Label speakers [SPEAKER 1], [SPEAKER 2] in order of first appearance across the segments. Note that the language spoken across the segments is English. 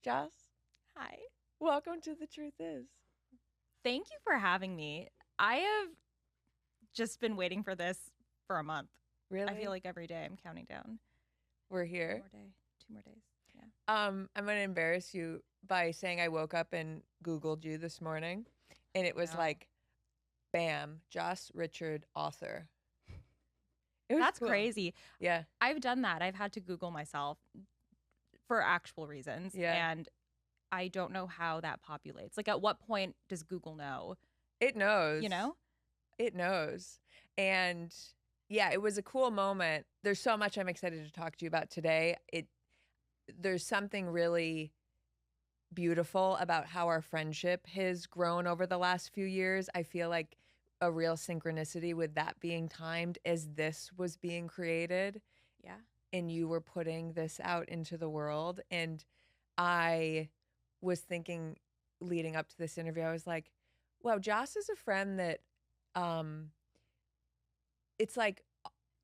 [SPEAKER 1] Joss.
[SPEAKER 2] Hi.
[SPEAKER 1] Welcome to The Truth Is.
[SPEAKER 2] Thank you for having me. I have just been waiting for this for a month.
[SPEAKER 1] Really?
[SPEAKER 2] I feel like every day I'm counting down.
[SPEAKER 1] We're
[SPEAKER 2] One
[SPEAKER 1] here.
[SPEAKER 2] more day. 2 more days. Yeah.
[SPEAKER 1] I'm going to embarrass you by saying I woke up and Googled you this morning, and it was
[SPEAKER 2] Wow.
[SPEAKER 1] like, bam, Joss Richard, author. It was
[SPEAKER 2] That's
[SPEAKER 1] cool.
[SPEAKER 2] crazy.
[SPEAKER 1] Yeah.
[SPEAKER 2] I've done that. I've had to Google myself for actual reasons.
[SPEAKER 1] Yeah.
[SPEAKER 2] And I don't know how that populates. Like, at what point does Google know?
[SPEAKER 1] It knows.
[SPEAKER 2] You know?
[SPEAKER 1] It knows. And yeah, it was a cool moment. There's so much I'm excited to talk to you about today. There's something really beautiful about how our friendship has grown over the last few years. I feel like a real synchronicity with that being timed as this was being created.
[SPEAKER 2] Yeah.
[SPEAKER 1] And you were putting this out into the world. And I was thinking leading up to this interview, I was like, wow, Joss is a friend that it's like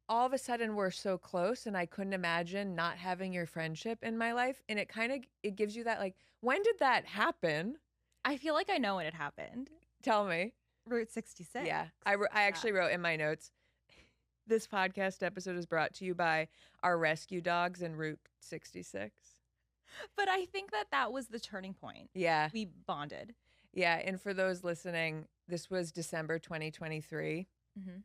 [SPEAKER 1] all of a sudden we're so close, and I couldn't imagine not having your friendship in my life. And it gives you that, like, when did that happen?
[SPEAKER 2] I feel like I know when it happened.
[SPEAKER 1] Tell me.
[SPEAKER 2] Route 66.
[SPEAKER 1] Yeah. I actually wrote in my notes, this podcast episode is brought to you by our rescue dogs en Route 66.
[SPEAKER 2] But I think that was the turning point.
[SPEAKER 1] Yeah.
[SPEAKER 2] We bonded.
[SPEAKER 1] Yeah. And for those listening, this was December 2023.
[SPEAKER 2] Mm-hmm.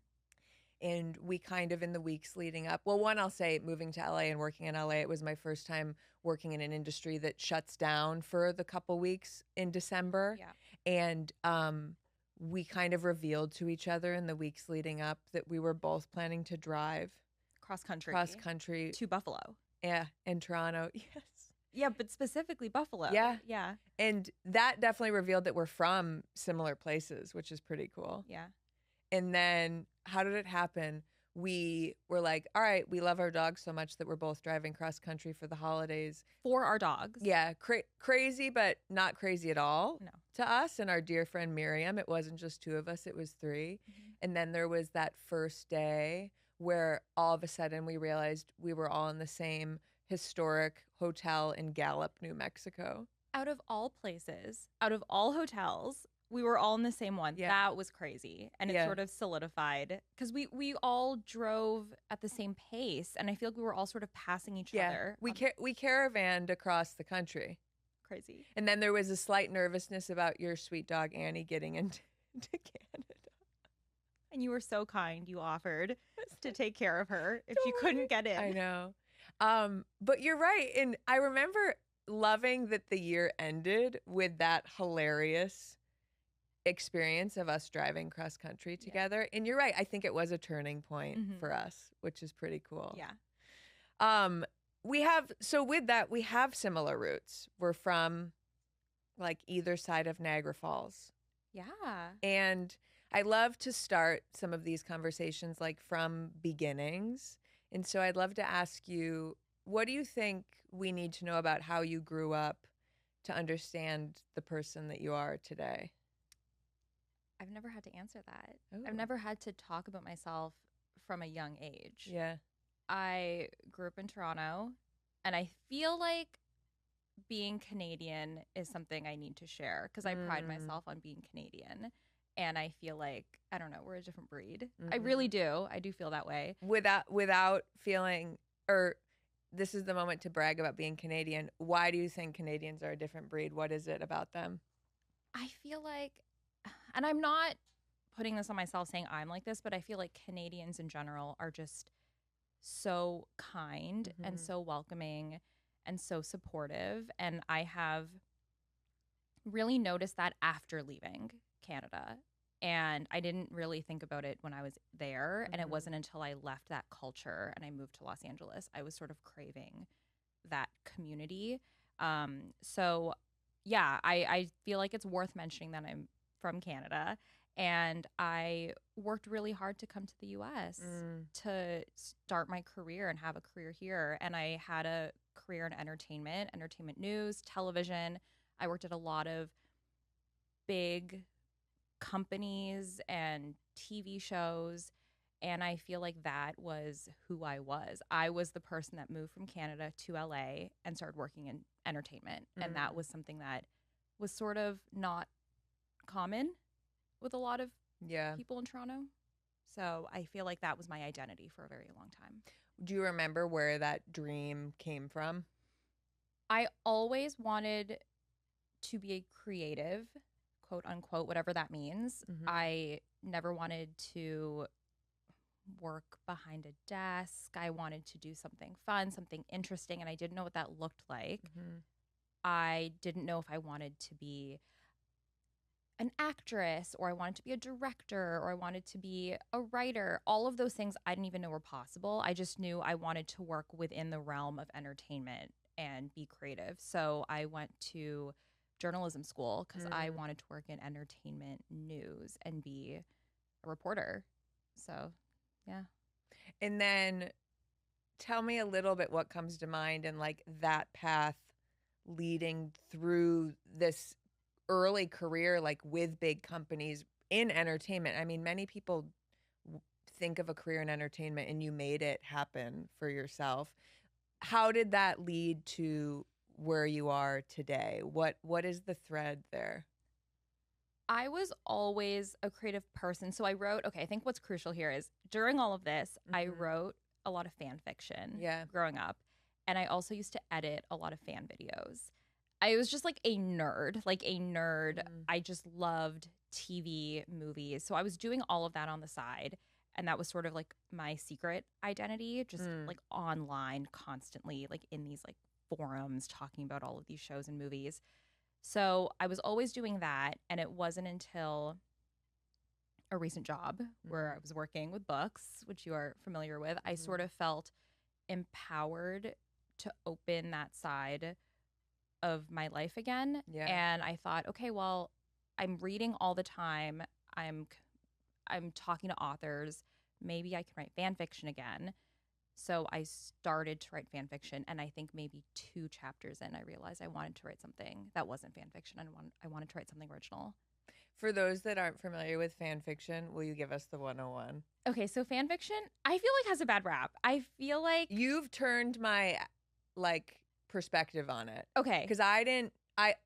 [SPEAKER 1] And we kind of, in the weeks leading up, well, one, I'll say moving to LA and working in LA, it was my first time working in an industry that shuts down for the couple weeks in December.
[SPEAKER 2] Yeah.
[SPEAKER 1] And we kind of revealed to each other in the weeks leading up that we were both planning to drive
[SPEAKER 2] Cross country
[SPEAKER 1] to
[SPEAKER 2] Buffalo.
[SPEAKER 1] Yeah, in Toronto. Yes.
[SPEAKER 2] Yeah, but specifically Buffalo.
[SPEAKER 1] Yeah.
[SPEAKER 2] Yeah.
[SPEAKER 1] And that definitely revealed that we're from similar places, which is pretty cool.
[SPEAKER 2] Yeah.
[SPEAKER 1] And then how did it happen? We were like, all right, we love our dogs so much that we're both driving cross country for the holidays.
[SPEAKER 2] For our dogs.
[SPEAKER 1] Yeah, crazy, but not crazy at all.
[SPEAKER 2] No.
[SPEAKER 1] To us and our dear friend Miriam, it wasn't just 2 of us, it was 3. Mm-hmm. And then there was that first day where all of a sudden we realized we were all in the same historic hotel in Gallup, New Mexico.
[SPEAKER 2] Out of all places, out of all hotels, we were all in the same one. Yeah. That was crazy. And it sort of solidified because we all drove at the same pace. And I feel like we were all sort of passing each other.
[SPEAKER 1] We caravanned across the country.
[SPEAKER 2] Crazy.
[SPEAKER 1] And then there was a slight nervousness about your sweet dog, Annie, getting into Canada.
[SPEAKER 2] And you were so kind. You offered to take care of her if she couldn't get in.
[SPEAKER 1] I know. But you're right. And I remember loving that the year ended with that hilarious experience of us driving cross country together. And you're right. I think it was a turning point for us, which is pretty cool.
[SPEAKER 2] Yeah.
[SPEAKER 1] With that, we have similar roots. We're from like either side of Niagara Falls.
[SPEAKER 2] Yeah.
[SPEAKER 1] And I love to start some of these conversations like from beginnings. And so I'd love to ask you, what do you think we need to know about how you grew up to understand the person that you are today?
[SPEAKER 2] I've never had to answer that.
[SPEAKER 1] Ooh.
[SPEAKER 2] I've never had to talk about myself from a young age.
[SPEAKER 1] Yeah.
[SPEAKER 2] I grew up in Toronto, and I feel like being Canadian is something I need to share because I pride myself on being Canadian. And I feel like, I don't know, we're a different breed. I really do. I do feel that way.
[SPEAKER 1] Without feeling, or this is the moment to brag about being Canadian. Why do you think Canadians are a different breed? What is it about them?
[SPEAKER 2] I feel like, and I'm not putting this on myself saying I'm like this, but I feel like Canadians in general are just so kind and so welcoming and so supportive. And I have really noticed that after leaving Canada. And I didn't really think about it when I was there. And it wasn't until I left that culture and I moved to Los Angeles, I was sort of craving that community. So yeah, I feel like it's worth mentioning that I'm from Canada. And I worked really hard to come to the US to start my career and have a career here. And I had a career in entertainment news, television. I worked at a lot of big companies and TV shows. And I feel like that was who I was. I was the person that moved from Canada to LA and started working in entertainment. And that was something that was sort of not common with a lot of
[SPEAKER 1] Yeah.
[SPEAKER 2] people in Toronto. So I feel like that was my identity for a very long time.
[SPEAKER 1] Do you remember where that dream came from?
[SPEAKER 2] I always wanted to be a creative, quote unquote, whatever that means. I never wanted to work behind a desk. I wanted to do something fun, something interesting, and I didn't know what that looked like. I didn't know if I wanted to be an actress or I wanted to be a director or I wanted to be a writer. All of those things I didn't even know were possible. I just knew I wanted to work within the realm of entertainment and be creative. So I went to journalism school because I wanted to work in entertainment news and be a reporter. So, yeah.
[SPEAKER 1] And then tell me a little bit what comes to mind and like that path leading through this early career, like with big companies in entertainment. I mean, many people think of a career in entertainment and you made it happen for yourself. How did that lead to where you are today? What is the thread there?
[SPEAKER 2] I was always a creative person. So I wrote, okay, I think what's crucial here is during all of this, I wrote a lot of fan fiction growing up. And I also used to edit a lot of fan videos. I was just like a nerd, I just loved TV, movies. So I was doing all of that on the side. And that was sort of like my secret identity, just like online constantly, like in these like forums talking about all of these shows and movies. So I was always doing that. And it wasn't until a recent job where I was working with books, which you are familiar with, I sort of felt empowered to open that side of my life again.
[SPEAKER 1] Yeah.
[SPEAKER 2] And I thought, okay, well, I'm reading all the time. I'm talking to authors. Maybe I can write fan fiction again. So I started to write fan fiction, and I think maybe 2 chapters in, I realized I wanted to write something that wasn't fan fiction. I wanted to write something original.
[SPEAKER 1] For those that aren't familiar with fan fiction, will you give us the 101?
[SPEAKER 2] Okay, so fan fiction, I feel like has a bad rap. I feel like
[SPEAKER 1] You've turned my like perspective on it.
[SPEAKER 2] okay,
[SPEAKER 1] Because I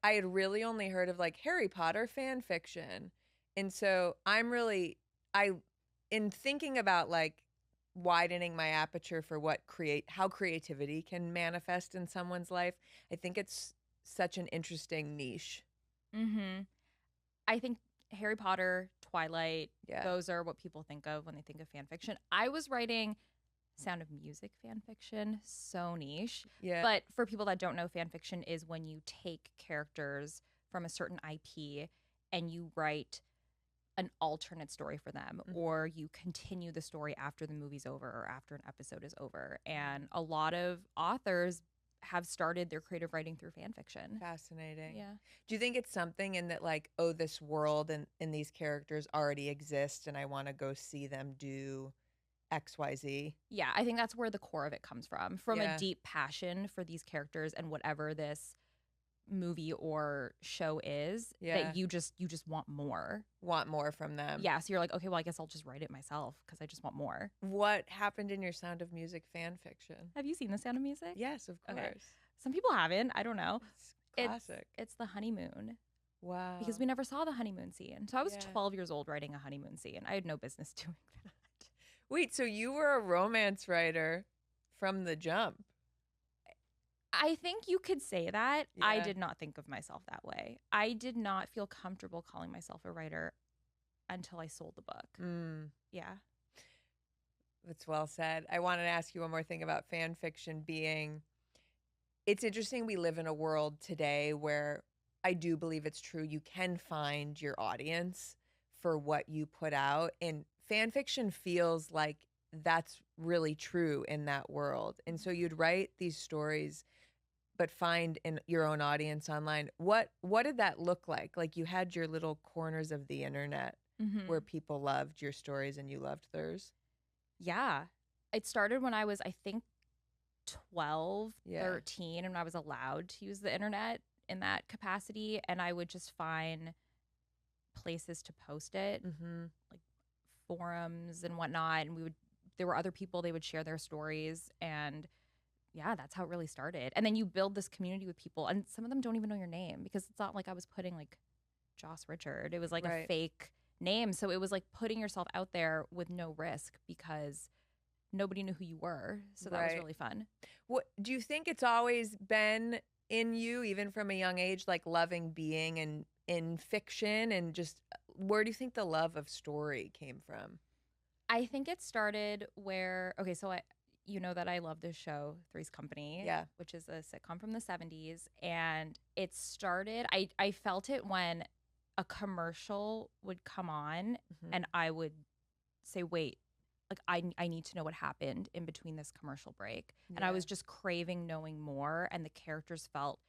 [SPEAKER 1] had really only heard of like Harry Potter fan fiction. And so in thinking about like widening my aperture for how creativity can manifest in someone's life, I think it's such an interesting niche.
[SPEAKER 2] I think Harry Potter, Twilight,
[SPEAKER 1] Yeah.
[SPEAKER 2] those are what people think of when they think of fan fiction. I was writing Sound of Music fan fiction, so niche.
[SPEAKER 1] Yeah.
[SPEAKER 2] But for people that don't know, fan fiction is when you take characters from a certain IP and you write an alternate story for them, or you continue the story after the movie's over or after an episode is over. And a lot of authors have started their creative writing through fan fiction.
[SPEAKER 1] Fascinating.
[SPEAKER 2] Yeah.
[SPEAKER 1] Do you think it's something in that like, oh, this world and these characters already exist and I want to go see them do XYZ?
[SPEAKER 2] Yeah, I think that's where the core of it comes from
[SPEAKER 1] Yeah.
[SPEAKER 2] a deep passion for these characters and whatever this movie or show is that you just want more.
[SPEAKER 1] Want more from them.
[SPEAKER 2] Yeah, so you're like, okay, well, I guess I'll just write it myself because I just want more.
[SPEAKER 1] What happened in your Sound of Music fan fiction?
[SPEAKER 2] Have you seen The Sound of Music?
[SPEAKER 1] Yes, of course.
[SPEAKER 2] Okay. Some people haven't. I don't know.
[SPEAKER 1] It's classic.
[SPEAKER 2] It's the honeymoon.
[SPEAKER 1] Wow.
[SPEAKER 2] Because we never saw the honeymoon scene. So I was
[SPEAKER 1] Yeah.
[SPEAKER 2] 12 years old writing a honeymoon scene. I had no business doing that.
[SPEAKER 1] Wait, so you were a romance writer from the jump?
[SPEAKER 2] I think you could say that.
[SPEAKER 1] Yeah.
[SPEAKER 2] I did not think of myself that way. I did not feel comfortable calling myself a writer until I sold the book. Yeah.
[SPEAKER 1] That's well said. I wanted to ask you one more thing about fan fiction being, it's interesting we live in a world today where I do believe it's true. You can find your audience for what you put out. And fan fiction feels like that's really true in that world. And so you'd write these stories but find in your own audience online. What did that look like? Like you had your little corners of the internet where people loved your stories and you loved theirs?
[SPEAKER 2] Yeah. It started when I was, I think, 12,
[SPEAKER 1] Yeah.
[SPEAKER 2] 13, and I was allowed to use the internet in that capacity. And I would just find places to post it, like forums and whatnot, and there were other people, they would share their stories, and yeah, that's how it really started. And then you build this community with people, and some of them don't even know your name, because it's not like I was putting like Joss Richard. It was like a
[SPEAKER 1] Right.
[SPEAKER 2] fake name. So it was like putting yourself out there with no risk, because nobody knew who you were. So that was
[SPEAKER 1] Right.
[SPEAKER 2] really fun.
[SPEAKER 1] What do you think it's always been in you, even from a young age, like loving being in fiction, and just where do you think the love of story came from?
[SPEAKER 2] I think it started where, okay, so you know that I love this show, Three's Company,
[SPEAKER 1] Yeah.
[SPEAKER 2] which is a sitcom from the 70s. And it started, I felt it when a commercial would come on,
[SPEAKER 1] Hmm.
[SPEAKER 2] and I would say, wait, like I need to know what happened in between this commercial break. And I
[SPEAKER 1] Yeah.
[SPEAKER 2] was just craving knowing more, and the characters felt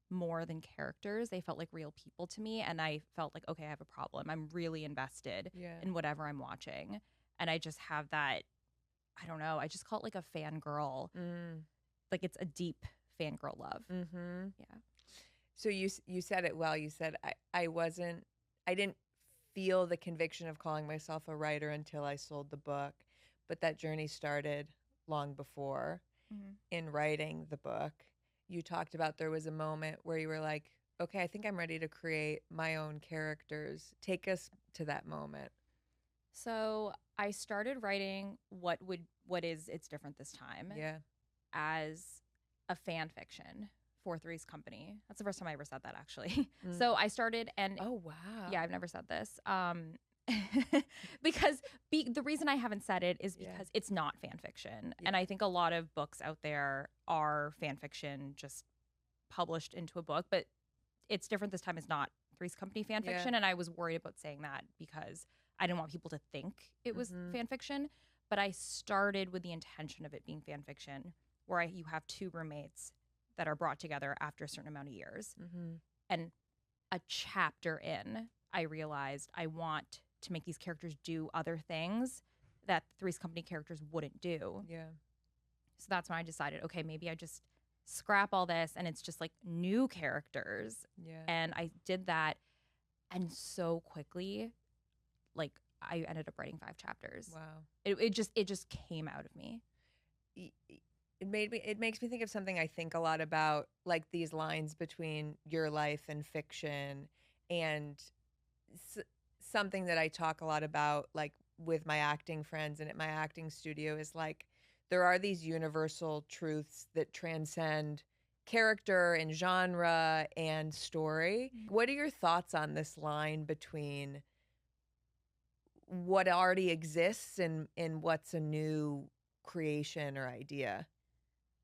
[SPEAKER 2] more than characters. They felt like real people to me, and I felt like, okay, I have a problem. I'm really invested
[SPEAKER 1] Yeah.
[SPEAKER 2] in whatever I'm watching. And I just have that, I don't know, I just call it like a fangirl.
[SPEAKER 1] Mm.
[SPEAKER 2] Like it's a deep fangirl love.
[SPEAKER 1] Mm-hmm.
[SPEAKER 2] Yeah.
[SPEAKER 1] So you said it well. You said I didn't feel the conviction of calling myself a writer until I sold the book, but that journey started long before
[SPEAKER 2] Mm-hmm.
[SPEAKER 1] in writing the book. You talked about there was a moment where you were like, okay, I think I'm ready to create my own characters. Take us to that moment.
[SPEAKER 2] So I started writing what is It's Different This Time
[SPEAKER 1] Yeah.
[SPEAKER 2] as a fan fiction for Three's Company. That's the first time I ever said that, actually.
[SPEAKER 1] Mm.
[SPEAKER 2] So I started, and
[SPEAKER 1] Oh, wow.
[SPEAKER 2] yeah, I've never said this. Because the reason I haven't said it is
[SPEAKER 1] Yeah.
[SPEAKER 2] because it's not fan fiction.
[SPEAKER 1] Yeah.
[SPEAKER 2] And I think a lot of books out there are fan fiction just published into a book, but It's Different This Time is not Three's Company fan
[SPEAKER 1] Yeah.
[SPEAKER 2] fiction. And I was worried about saying that because I didn't want people to think it was
[SPEAKER 1] Mhm.
[SPEAKER 2] fan fiction. But I started with the intention of it being fan fiction, where you have two roommates that are brought together after a certain amount of years.
[SPEAKER 1] Mhm.
[SPEAKER 2] And a chapter in, I realized I want to make these characters do other things that Three's Company characters wouldn't do.
[SPEAKER 1] Yeah.
[SPEAKER 2] So that's when I decided, okay, maybe I just scrap all this and it's just like new characters.
[SPEAKER 1] Yeah.
[SPEAKER 2] And I did that. And so quickly, like I ended up writing 5 chapters.
[SPEAKER 1] Wow.
[SPEAKER 2] It just came out of me.
[SPEAKER 1] It makes me think of something I think a lot about, like these lines between your life and fiction, and s- something that I talk a lot about, like with my acting friends and at my acting studio, is like there are these universal truths that transcend character and genre and story. What are your thoughts on this line between what already exists and what's a new creation or idea?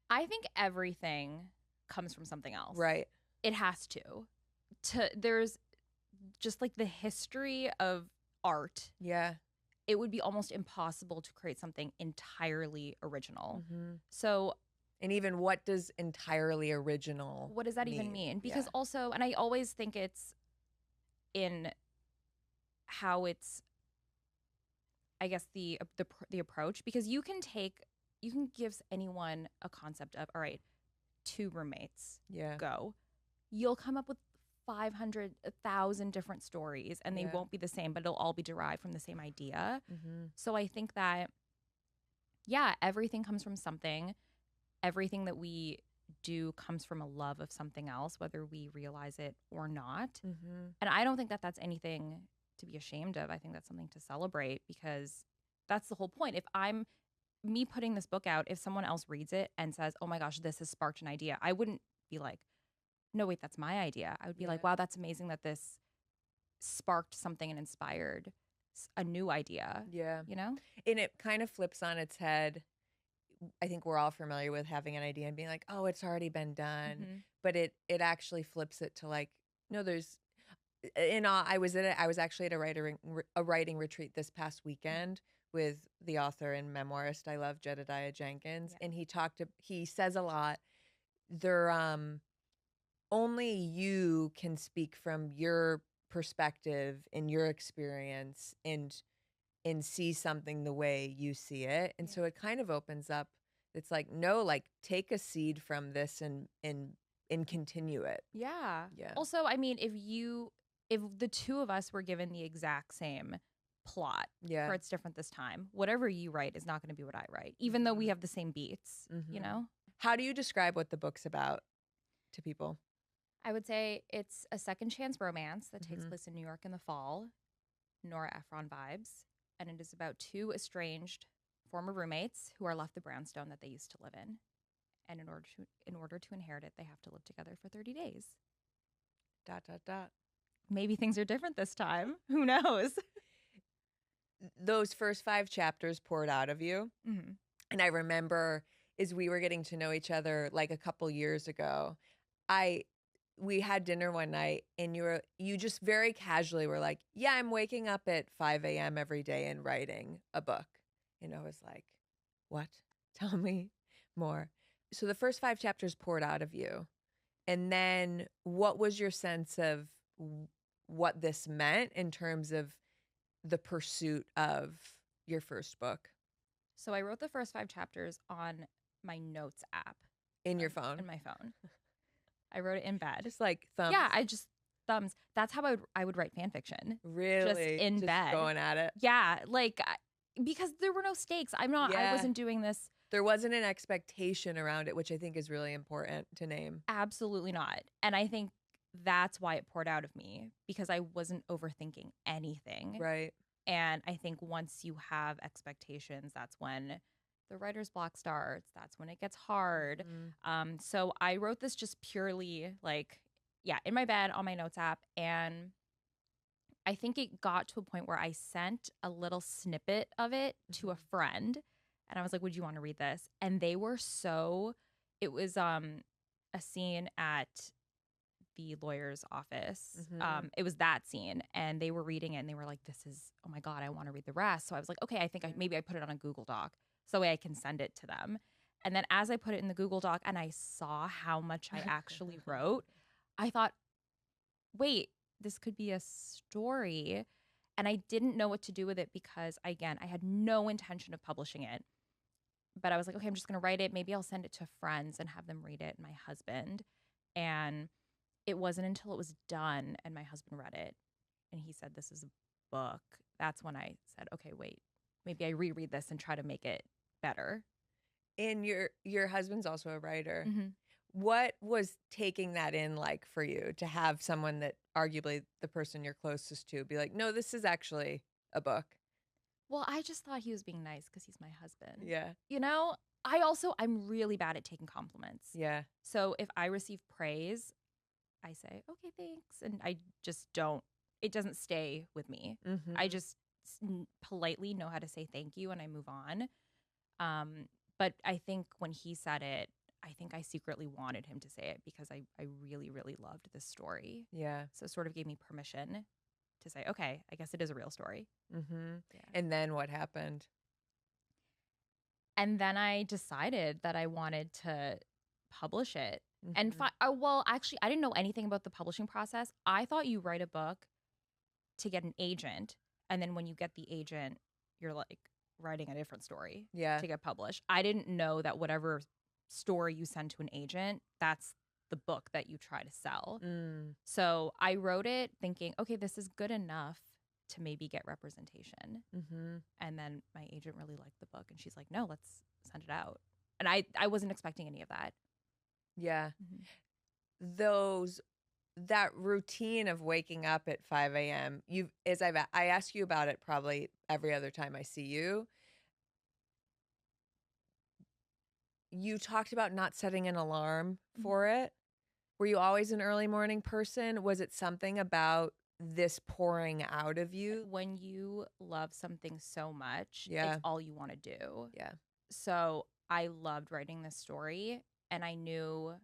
[SPEAKER 2] I think everything comes from something else.
[SPEAKER 1] Right.
[SPEAKER 2] It has to. There's just like the history of art.
[SPEAKER 1] Yeah.
[SPEAKER 2] It would be almost impossible to create something entirely original.
[SPEAKER 1] Hmm.
[SPEAKER 2] So,
[SPEAKER 1] And even what does entirely original
[SPEAKER 2] what does that even mean? Because
[SPEAKER 1] Yeah.
[SPEAKER 2] also, and I always think it's in how it's, I guess the approach, because you can give anyone a concept of, all right, 2 roommates,
[SPEAKER 1] Yeah.
[SPEAKER 2] go. You'll come up with 500,000 different stories, and they
[SPEAKER 1] Yeah.
[SPEAKER 2] won't be the same, but it'll all be derived from the same idea.
[SPEAKER 1] Hmm.
[SPEAKER 2] So I think that, yeah, everything comes from something. Everything that we do comes from a love of something else, whether we realize it or not.
[SPEAKER 1] Hmm.
[SPEAKER 2] And I don't think that that's anything to be ashamed of. I think that's something to celebrate, because that's the whole point. If I'm me putting this book out, if someone else reads it and says, oh my gosh, this has sparked an idea, I wouldn't be like, no, wait, that's my idea. I would be like,
[SPEAKER 1] Yeah.
[SPEAKER 2] wow, that's amazing that this sparked something and inspired a new idea,
[SPEAKER 1] Yeah.
[SPEAKER 2] you know?
[SPEAKER 1] And it kind of flips on its head. I think we're all familiar with having an idea and being like, "Oh, it's already been done,"
[SPEAKER 2] Mm-hmm.
[SPEAKER 1] but it actually flips it to like, no, there's. In all, I was actually at a writing retreat this past weekend with the author and memoirist I love, Jedediah Jenkins,
[SPEAKER 2] Yeah.
[SPEAKER 1] and he says a lot. There, only you can speak from your perspective and your experience and see something the way you see it. And
[SPEAKER 2] Yeah.
[SPEAKER 1] so it kind of opens up. It's like, no, like take a seed from this and continue it.
[SPEAKER 2] Yeah.
[SPEAKER 1] Yeah.
[SPEAKER 2] Also, I mean, if the two of us were given the exact same plot,
[SPEAKER 1] Yeah.
[SPEAKER 2] or it's different this time. Whatever you write is not going to be what I write, even though we have the same beats, you know?
[SPEAKER 1] How do you describe what the book's about to people?
[SPEAKER 2] I would say it's a second chance romance that takes place in New York in the fall, Nora Ephron vibes, and it is about two estranged former roommates who are left the brownstone that they used to live in. And in order to inherit it, they have to live together for 30 days. ... Maybe things are different this time. Who knows?
[SPEAKER 1] Those first 5 chapters poured out of you. And I remember as we were getting to know each other like a couple years ago, we had dinner one night and you just very casually were like, yeah, I'm waking up at 5 a.m. every day and writing a book. And I was like, what? Tell me more. So the first 5 chapters poured out of you. And then what was your sense of what this meant in terms of the pursuit of your first book?
[SPEAKER 2] So I wrote the first 5 chapters on my notes app.
[SPEAKER 1] In your phone?
[SPEAKER 2] In my phone. I wrote it in bed.
[SPEAKER 1] Just like thumbs?
[SPEAKER 2] Yeah, I just thumbs. That's how I would write fan fiction.
[SPEAKER 1] Really?
[SPEAKER 2] Just in bed.
[SPEAKER 1] Going at it?
[SPEAKER 2] Yeah, like, because there were no stakes. I wasn't doing this.
[SPEAKER 1] There wasn't an expectation around it, which I think is really important to name.
[SPEAKER 2] Absolutely not. And I think that's why it poured out of me, because I wasn't overthinking anything.
[SPEAKER 1] Right.
[SPEAKER 2] And I think once you have expectations, that's when the writer's block starts. That's when it gets hard. So I wrote this just purely like, yeah, in my bed on my notes app. And I think it got to a point where I sent a little snippet of it to a friend. And I was like, would you want to read this? And they were it was a scene at the lawyer's office. It was that scene, and they were reading it and they were like, this is, oh my God, I want to read the rest. So I was like, okay, I think maybe I put it on a Google Doc so that way I can send it to them. And then as I put it in the Google Doc and I saw how much I actually wrote, I thought, wait, this could be a story. And I didn't know what to do with it because, again, I had no intention of publishing it. But I was like, okay, I'm just going to write it. Maybe I'll send it to friends and have them read it, my husband. And it wasn't until it was done and my husband read it and he said, this is a book. That's when I said, okay, wait, maybe I reread this and try to make it better.
[SPEAKER 1] And your husband's also a writer. What was taking that in like for you to have someone that arguably the person you're closest to be like, no, this is actually a book?
[SPEAKER 2] Well, I just thought he was being nice because he's my husband.
[SPEAKER 1] Yeah.
[SPEAKER 2] You know, I'm really bad at taking compliments.
[SPEAKER 1] Yeah.
[SPEAKER 2] So if I receive praise, I say, okay, thanks. And I just it doesn't stay with me. I just politely know how to say thank you and I move on. But I think when he said it, I think I secretly wanted him to say it because I really, really loved this story.
[SPEAKER 1] Yeah.
[SPEAKER 2] So it sort of gave me permission to say, okay, I guess it is a real story.
[SPEAKER 1] Yeah. And then what happened?
[SPEAKER 2] And then I decided that I wanted to publish it. And well, actually, I didn't know anything about the publishing process. I thought you write a book to get an agent. And then when you get the agent, you're like writing a different story to get published. I didn't know that whatever story you send to an agent, that's the book that you try to sell. So I wrote it thinking, okay, this is good enough to maybe get representation. And then my agent really liked the book and she's like, no, let's send it out. And I wasn't expecting any of that.
[SPEAKER 1] Yeah. That routine of waking up at 5 a.m., I ask you about it probably every other time I see you. You talked about not setting an alarm for it. Were you always an early morning person? Was it something about this pouring out of you?
[SPEAKER 2] When you love something so much,
[SPEAKER 1] Yeah.
[SPEAKER 2] it's all you want to do.
[SPEAKER 1] Yeah.
[SPEAKER 2] So I loved writing this story, and I knew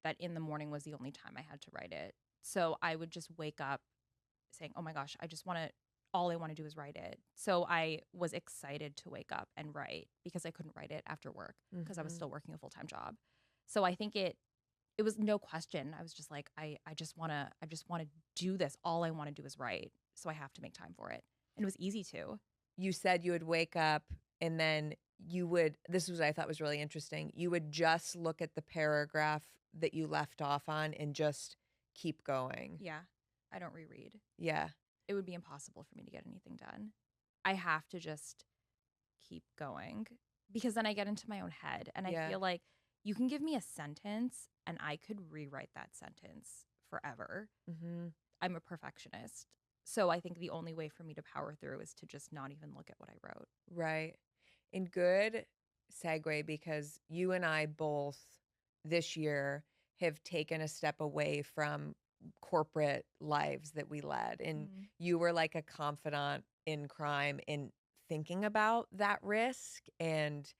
[SPEAKER 2] that in the morning was the only time I had to write it. So I would just wake up saying, oh my gosh, all I want to do is write it. So I was excited to wake up and write because I couldn't write it after work because I was still working a full-time job. So I think it was no question. I was just like, I just want to do this. All I want to do is write. So I have to make time for it. And it was easy to.
[SPEAKER 1] You said you would wake up and then this was what I thought was really interesting. You would just look at the paragraph that you left off on and just keep going.
[SPEAKER 2] Yeah. I don't reread.
[SPEAKER 1] Yeah.
[SPEAKER 2] It would be impossible for me to get anything done. I have to just keep going because then I get into my own head and I
[SPEAKER 1] Yeah.
[SPEAKER 2] feel like you can give me a sentence and I could rewrite that sentence forever.
[SPEAKER 1] Mm-hmm.
[SPEAKER 2] I'm a perfectionist. So I think the only way for me to power through is to just not even look at what I wrote.
[SPEAKER 1] Right. And good segue, because you and I both this year have taken a step away from corporate lives that we led. And
[SPEAKER 2] Mm.
[SPEAKER 1] you were like a confidant in crime in thinking about that risk and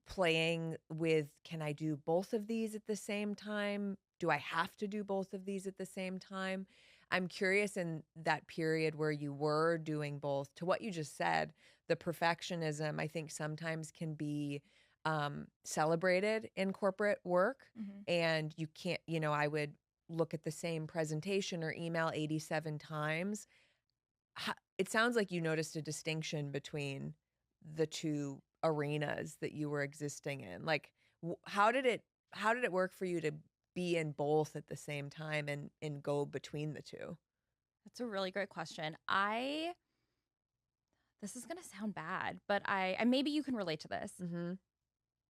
[SPEAKER 1] playing with, can I do both of these at the same time? Do I have to do both of these at the same time? I'm curious, in that period where you were doing both, to what you just said, the perfectionism, I think sometimes can be celebrated in corporate work.
[SPEAKER 2] Mm-hmm.
[SPEAKER 1] And you can't, I would look at the same presentation or email 87 times. It sounds like you noticed a distinction between the two arenas that you were existing in. Like, how did it work for you to be in both at the same time and go between the two?
[SPEAKER 2] That's a really great question. This is going to sound bad, but and maybe you can relate to this.
[SPEAKER 1] Mhm.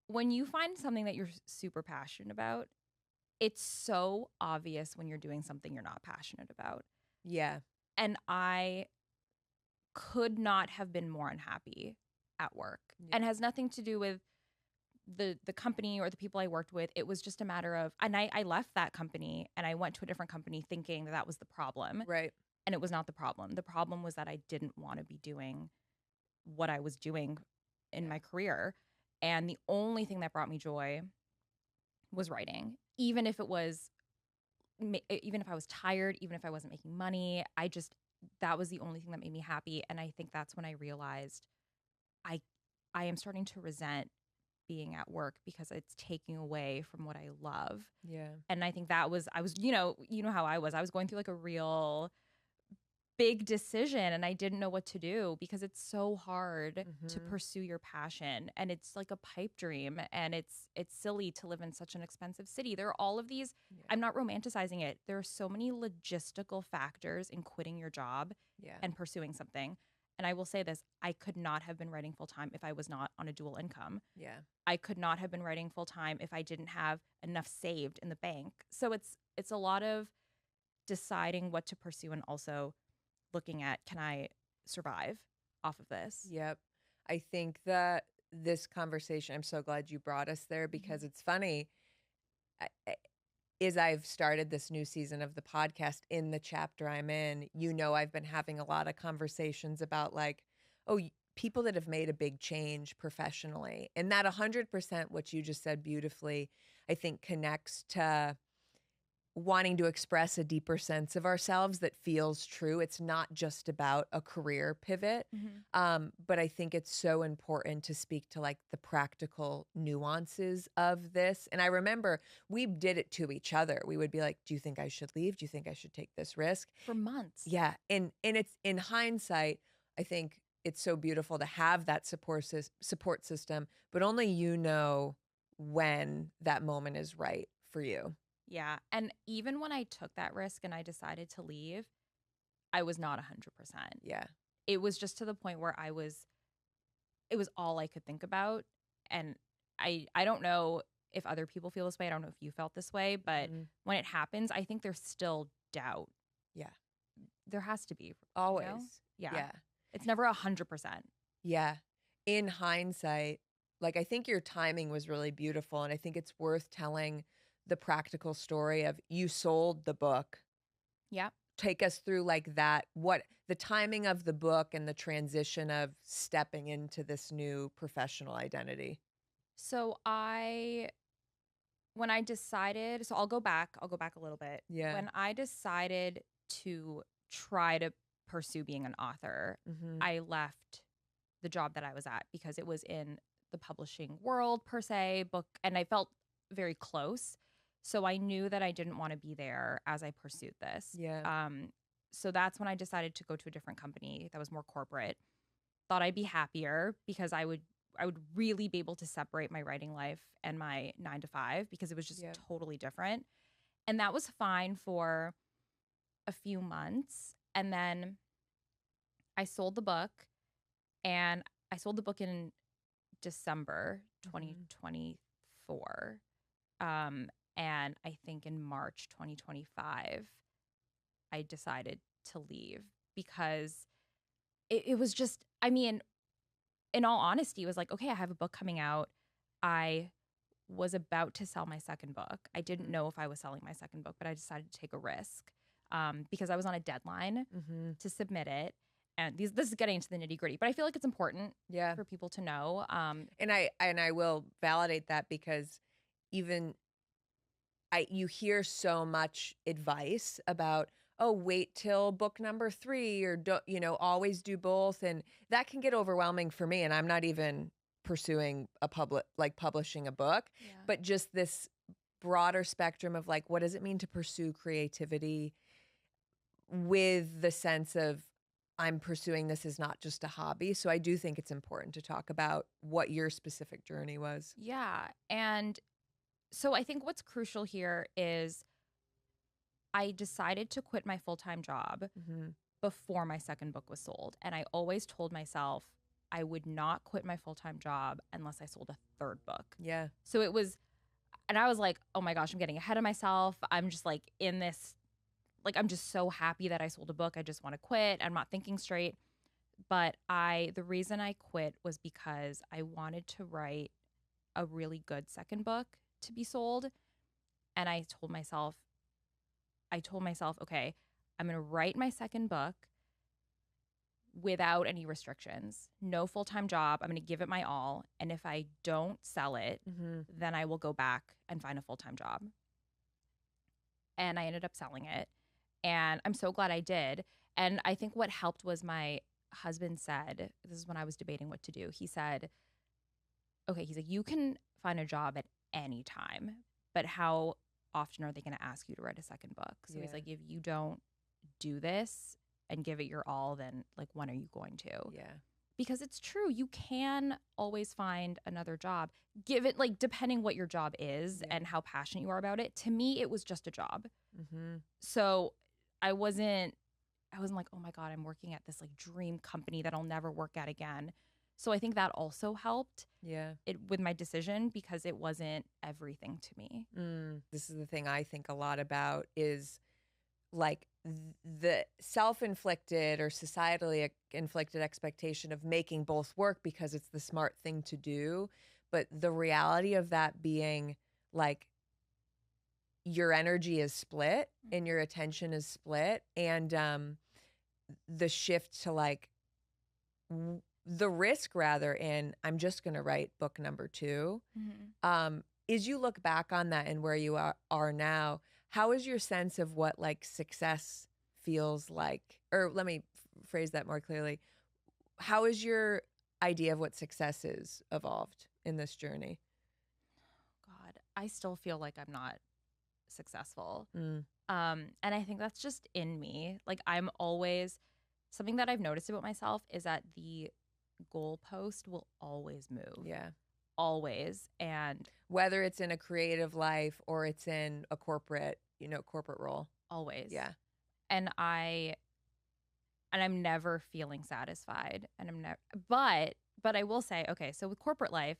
[SPEAKER 2] When you find something that you're super passionate about, it's so obvious when you're doing something you're not passionate about.
[SPEAKER 1] Yeah.
[SPEAKER 2] And I could not have been more unhappy at work.
[SPEAKER 1] Yeah.
[SPEAKER 2] And has nothing to do with the company or the people I worked with. It was just a matter of, and I left that company and I went to a different company thinking that that was the problem.
[SPEAKER 1] Right.
[SPEAKER 2] And it was not the problem. The problem was that I didn't want to be doing what I was doing in
[SPEAKER 1] Yeah.
[SPEAKER 2] my career. And the only thing that brought me joy was writing. Even if I was tired, even if I wasn't making money, that was the only thing that made me happy. And I think that's when I realized I I am starting to resent being at work because it's taking away from what I love.
[SPEAKER 1] Yeah.
[SPEAKER 2] And I think I was, you know how I was going through like a real big decision and I didn't know what to do because it's so hard to
[SPEAKER 1] Mhm.
[SPEAKER 2] pursue your passion and it's like a pipe dream and it's silly to live in such an expensive city. There are all of these,
[SPEAKER 1] Yeah.
[SPEAKER 2] I'm not romanticizing it. There are so many logistical factors in quitting your job
[SPEAKER 1] Yeah.
[SPEAKER 2] and pursuing something. And I will say this, I could not have been writing full time if I was not on a dual income.
[SPEAKER 1] Yeah.
[SPEAKER 2] I could not have been writing full time if I didn't have enough saved in the bank. So it's a lot of deciding what to pursue and also looking at, can I survive off of this?
[SPEAKER 1] Yep. I think that this conversation, I'm so glad you brought us there, because it's funny. As I've started this new season of the podcast, in the chapter I'm in, I've been having a lot of conversations about, like, people that have made a big change professionally. And that 100%, what you just said beautifully, I think connects to wanting to express a deeper sense of ourselves that feels true. It's not just about a career pivot.
[SPEAKER 2] Mm-hmm.
[SPEAKER 1] But I think it's so important to speak to, like, the practical nuances of this. And I remember we did it to each other. We would be like, do you think I should leave? Do you think I should take this risk?
[SPEAKER 2] For months.
[SPEAKER 1] Yeah. And it's, in hindsight, I think it's so beautiful to have that support system, but only when that moment is right for you.
[SPEAKER 2] Yeah. And even when I took that risk and I decided to leave, I was not 100%.
[SPEAKER 1] Yeah.
[SPEAKER 2] It was just to the point where it was all I could think about. And I don't know if other people feel this way. I don't know if you felt this way, but
[SPEAKER 1] Mhm.
[SPEAKER 2] when it happens, I think there's still doubt.
[SPEAKER 1] Yeah.
[SPEAKER 2] There has to be.
[SPEAKER 1] Always.
[SPEAKER 2] Yeah.
[SPEAKER 1] Yeah.
[SPEAKER 2] It's never 100%.
[SPEAKER 1] Yeah. In hindsight, like, I think your timing was really beautiful. And I think it's worth telling the practical story of, you sold the book.
[SPEAKER 2] Yeah.
[SPEAKER 1] Take us through, like, what the timing of the book and the transition of stepping into this new professional identity.
[SPEAKER 2] So when I decided, so I'll go back a little bit.
[SPEAKER 1] Yeah.
[SPEAKER 2] When I decided to try to pursue being an author,
[SPEAKER 1] Mhm.
[SPEAKER 2] I left the job that I was at because it was in the publishing world per se, book, and I felt very close. So I knew that I didn't want to be there as I pursued this.
[SPEAKER 1] Yeah.
[SPEAKER 2] So that's when I decided to go to a different company that was more corporate. Thought I'd be happier because I would really be able to separate my writing life and my 9 to 5 because it was just
[SPEAKER 1] Yeah.
[SPEAKER 2] totally different. And that was fine for a few months. And then I sold the book And I sold the book in December
[SPEAKER 1] Mhm.
[SPEAKER 2] 2024. Um, and I think in March 2025, I decided to leave because it was just, I mean, in all honesty, it was like, okay, I have a book coming out. I was about to sell my second book. I didn't
[SPEAKER 1] Mhm.
[SPEAKER 2] know if I was selling my second book, but I decided to take a risk because I was on a deadline
[SPEAKER 1] Mhm.
[SPEAKER 2] to submit it. And this is getting into the nitty gritty, but I feel like it's important
[SPEAKER 1] Yeah.
[SPEAKER 2] for people to know.
[SPEAKER 1] And I will validate that because even you hear so much advice about, oh, wait till book number 3 or don't, always do both. And that can get overwhelming for me. And I'm not even pursuing publishing a book,
[SPEAKER 2] Yeah.
[SPEAKER 1] but just this broader spectrum of like, what does it mean to pursue creativity with the sense of I'm pursuing this as not just a hobby. So I do think it's important to talk about what your specific journey was.
[SPEAKER 2] Yeah. And so I think what's crucial here is I decided to quit my full time job
[SPEAKER 1] Mhm.
[SPEAKER 2] before my second book was sold. And I always told myself I would not quit my full time job unless I sold a third book.
[SPEAKER 1] Yeah.
[SPEAKER 2] So it was, and I was like, oh my gosh, I'm getting ahead of myself. I'm just like in this, like, I'm just so happy that I sold a book. I just want to quit. I'm not thinking straight. But the reason I quit was because I wanted to write a really good second book to be sold. And I told myself, okay, I'm going to write my second book without any restrictions, no full time job. I'm going to give it my all. And if I don't sell it,
[SPEAKER 1] Mhm.
[SPEAKER 2] then I will go back and find a full time job. And I ended up selling it. And I'm so glad I did. And I think what helped was my husband said, this is when I was debating what to do. He said, okay, he's like, you can find a job at any time, but how often are they going to ask you to write a second book? So he's
[SPEAKER 1] Yeah.
[SPEAKER 2] like, if you don't do this and give it your all, then like, when are you going to?
[SPEAKER 1] Yeah.
[SPEAKER 2] Because it's true, you can always find another job. Give it, like, depending what your job is
[SPEAKER 1] Yeah.
[SPEAKER 2] and how passionate you are about it. To me, it was just a job.
[SPEAKER 1] Mhm.
[SPEAKER 2] So I wasn't like, oh my God, I'm working at this like dream company that I'll never work at again. So I think that also helped
[SPEAKER 1] Yeah.
[SPEAKER 2] it with my decision because it wasn't everything to me.
[SPEAKER 1] This is the thing I think a lot about is like the self-inflicted or societally inflicted expectation of making both work because it's the smart thing to do, but the reality of that being like your energy is split and your attention is split, and the shift to like the risk rather in I'm just going to write book number 2.
[SPEAKER 2] Mm-hmm.
[SPEAKER 1] As you look back on that and where you are now, how is your sense of what like success feels like? Or let me phrase that more clearly. How is your idea of what success is evolved in this journey?
[SPEAKER 2] God, I still feel like I'm not successful.
[SPEAKER 1] Mm,
[SPEAKER 2] And I think that's just in me. Like, I'm always, something that I've noticed about myself is that the goalpost will always move,
[SPEAKER 1] yeah.
[SPEAKER 2] always. And
[SPEAKER 1] Whether it's in a creative life or it's in a corporate role.
[SPEAKER 2] always.
[SPEAKER 1] Yeah.
[SPEAKER 2] And I'm never feeling satisfied. And I'm never, but I will say, okay, so with corporate life,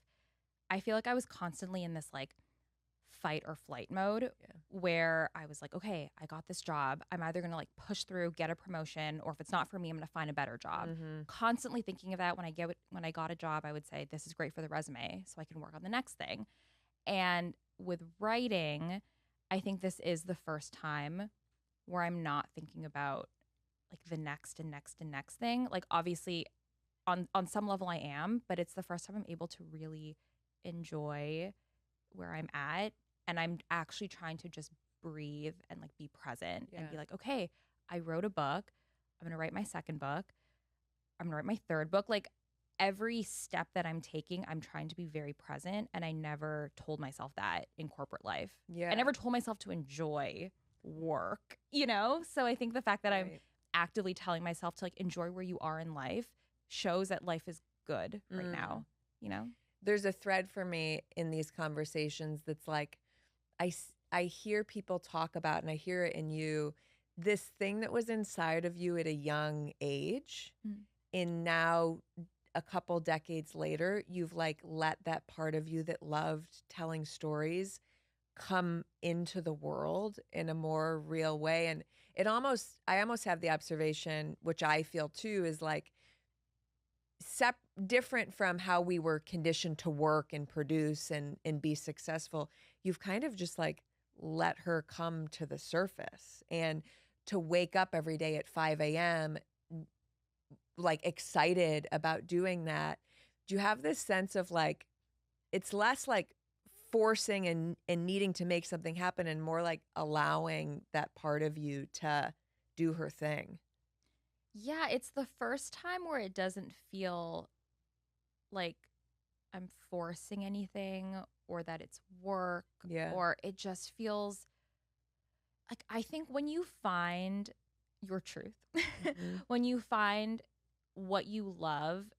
[SPEAKER 2] I feel like I was constantly in this like fight or flight mode
[SPEAKER 1] Yeah.
[SPEAKER 2] where I was like, okay, I got this job. I'm either going to like push through, get a promotion, or if it's not for me, I'm going to find a better job.
[SPEAKER 1] Mm-hmm.
[SPEAKER 2] Constantly thinking of that when I got a job, I would say this is great for the resume so I can work on the next thing. And with writing, I think this is the first time where I'm not thinking about like the next and next and next thing. Like obviously on some level I am, but it's the first time I'm able to really enjoy where I'm at, and I'm actually trying to just breathe and like be present and be
[SPEAKER 1] Yeah.
[SPEAKER 2] like, okay, I wrote a book. I'm going to write my second book. I'm going to write my third book. Like every step that I'm taking, I'm trying to be very present, and I never told myself that in corporate life. I
[SPEAKER 1] Yeah.
[SPEAKER 2] never told myself to enjoy work, you know? So I think the fact that I'm
[SPEAKER 1] Right.
[SPEAKER 2] actively telling myself to like enjoy where you are in life shows that life is good right
[SPEAKER 1] Mm.
[SPEAKER 2] now, you know?
[SPEAKER 1] There's a thread for me in these conversations that's like I hear people talk about, and I hear it in you, this thing that was inside of you at a young age,
[SPEAKER 2] Mm.
[SPEAKER 1] and now a couple decades later, you've like let that part of you that loved telling stories come into the world in a more real way. And I almost have the observation, which I feel too, is like different from how we were conditioned to work and produce and be successful. You've kind of just like let her come to the surface, and to wake up every day at 5 a.m. like excited about doing that. Do you have this sense of like it's less like forcing and needing to make something happen and more like allowing that part of you to do her thing?
[SPEAKER 2] Yeah, it's the first time where it doesn't feel like I'm forcing anything or that it's work,
[SPEAKER 1] Yeah.
[SPEAKER 2] or it just feels like, I think when you find your truth,
[SPEAKER 1] Mhm.
[SPEAKER 2] when you find what you love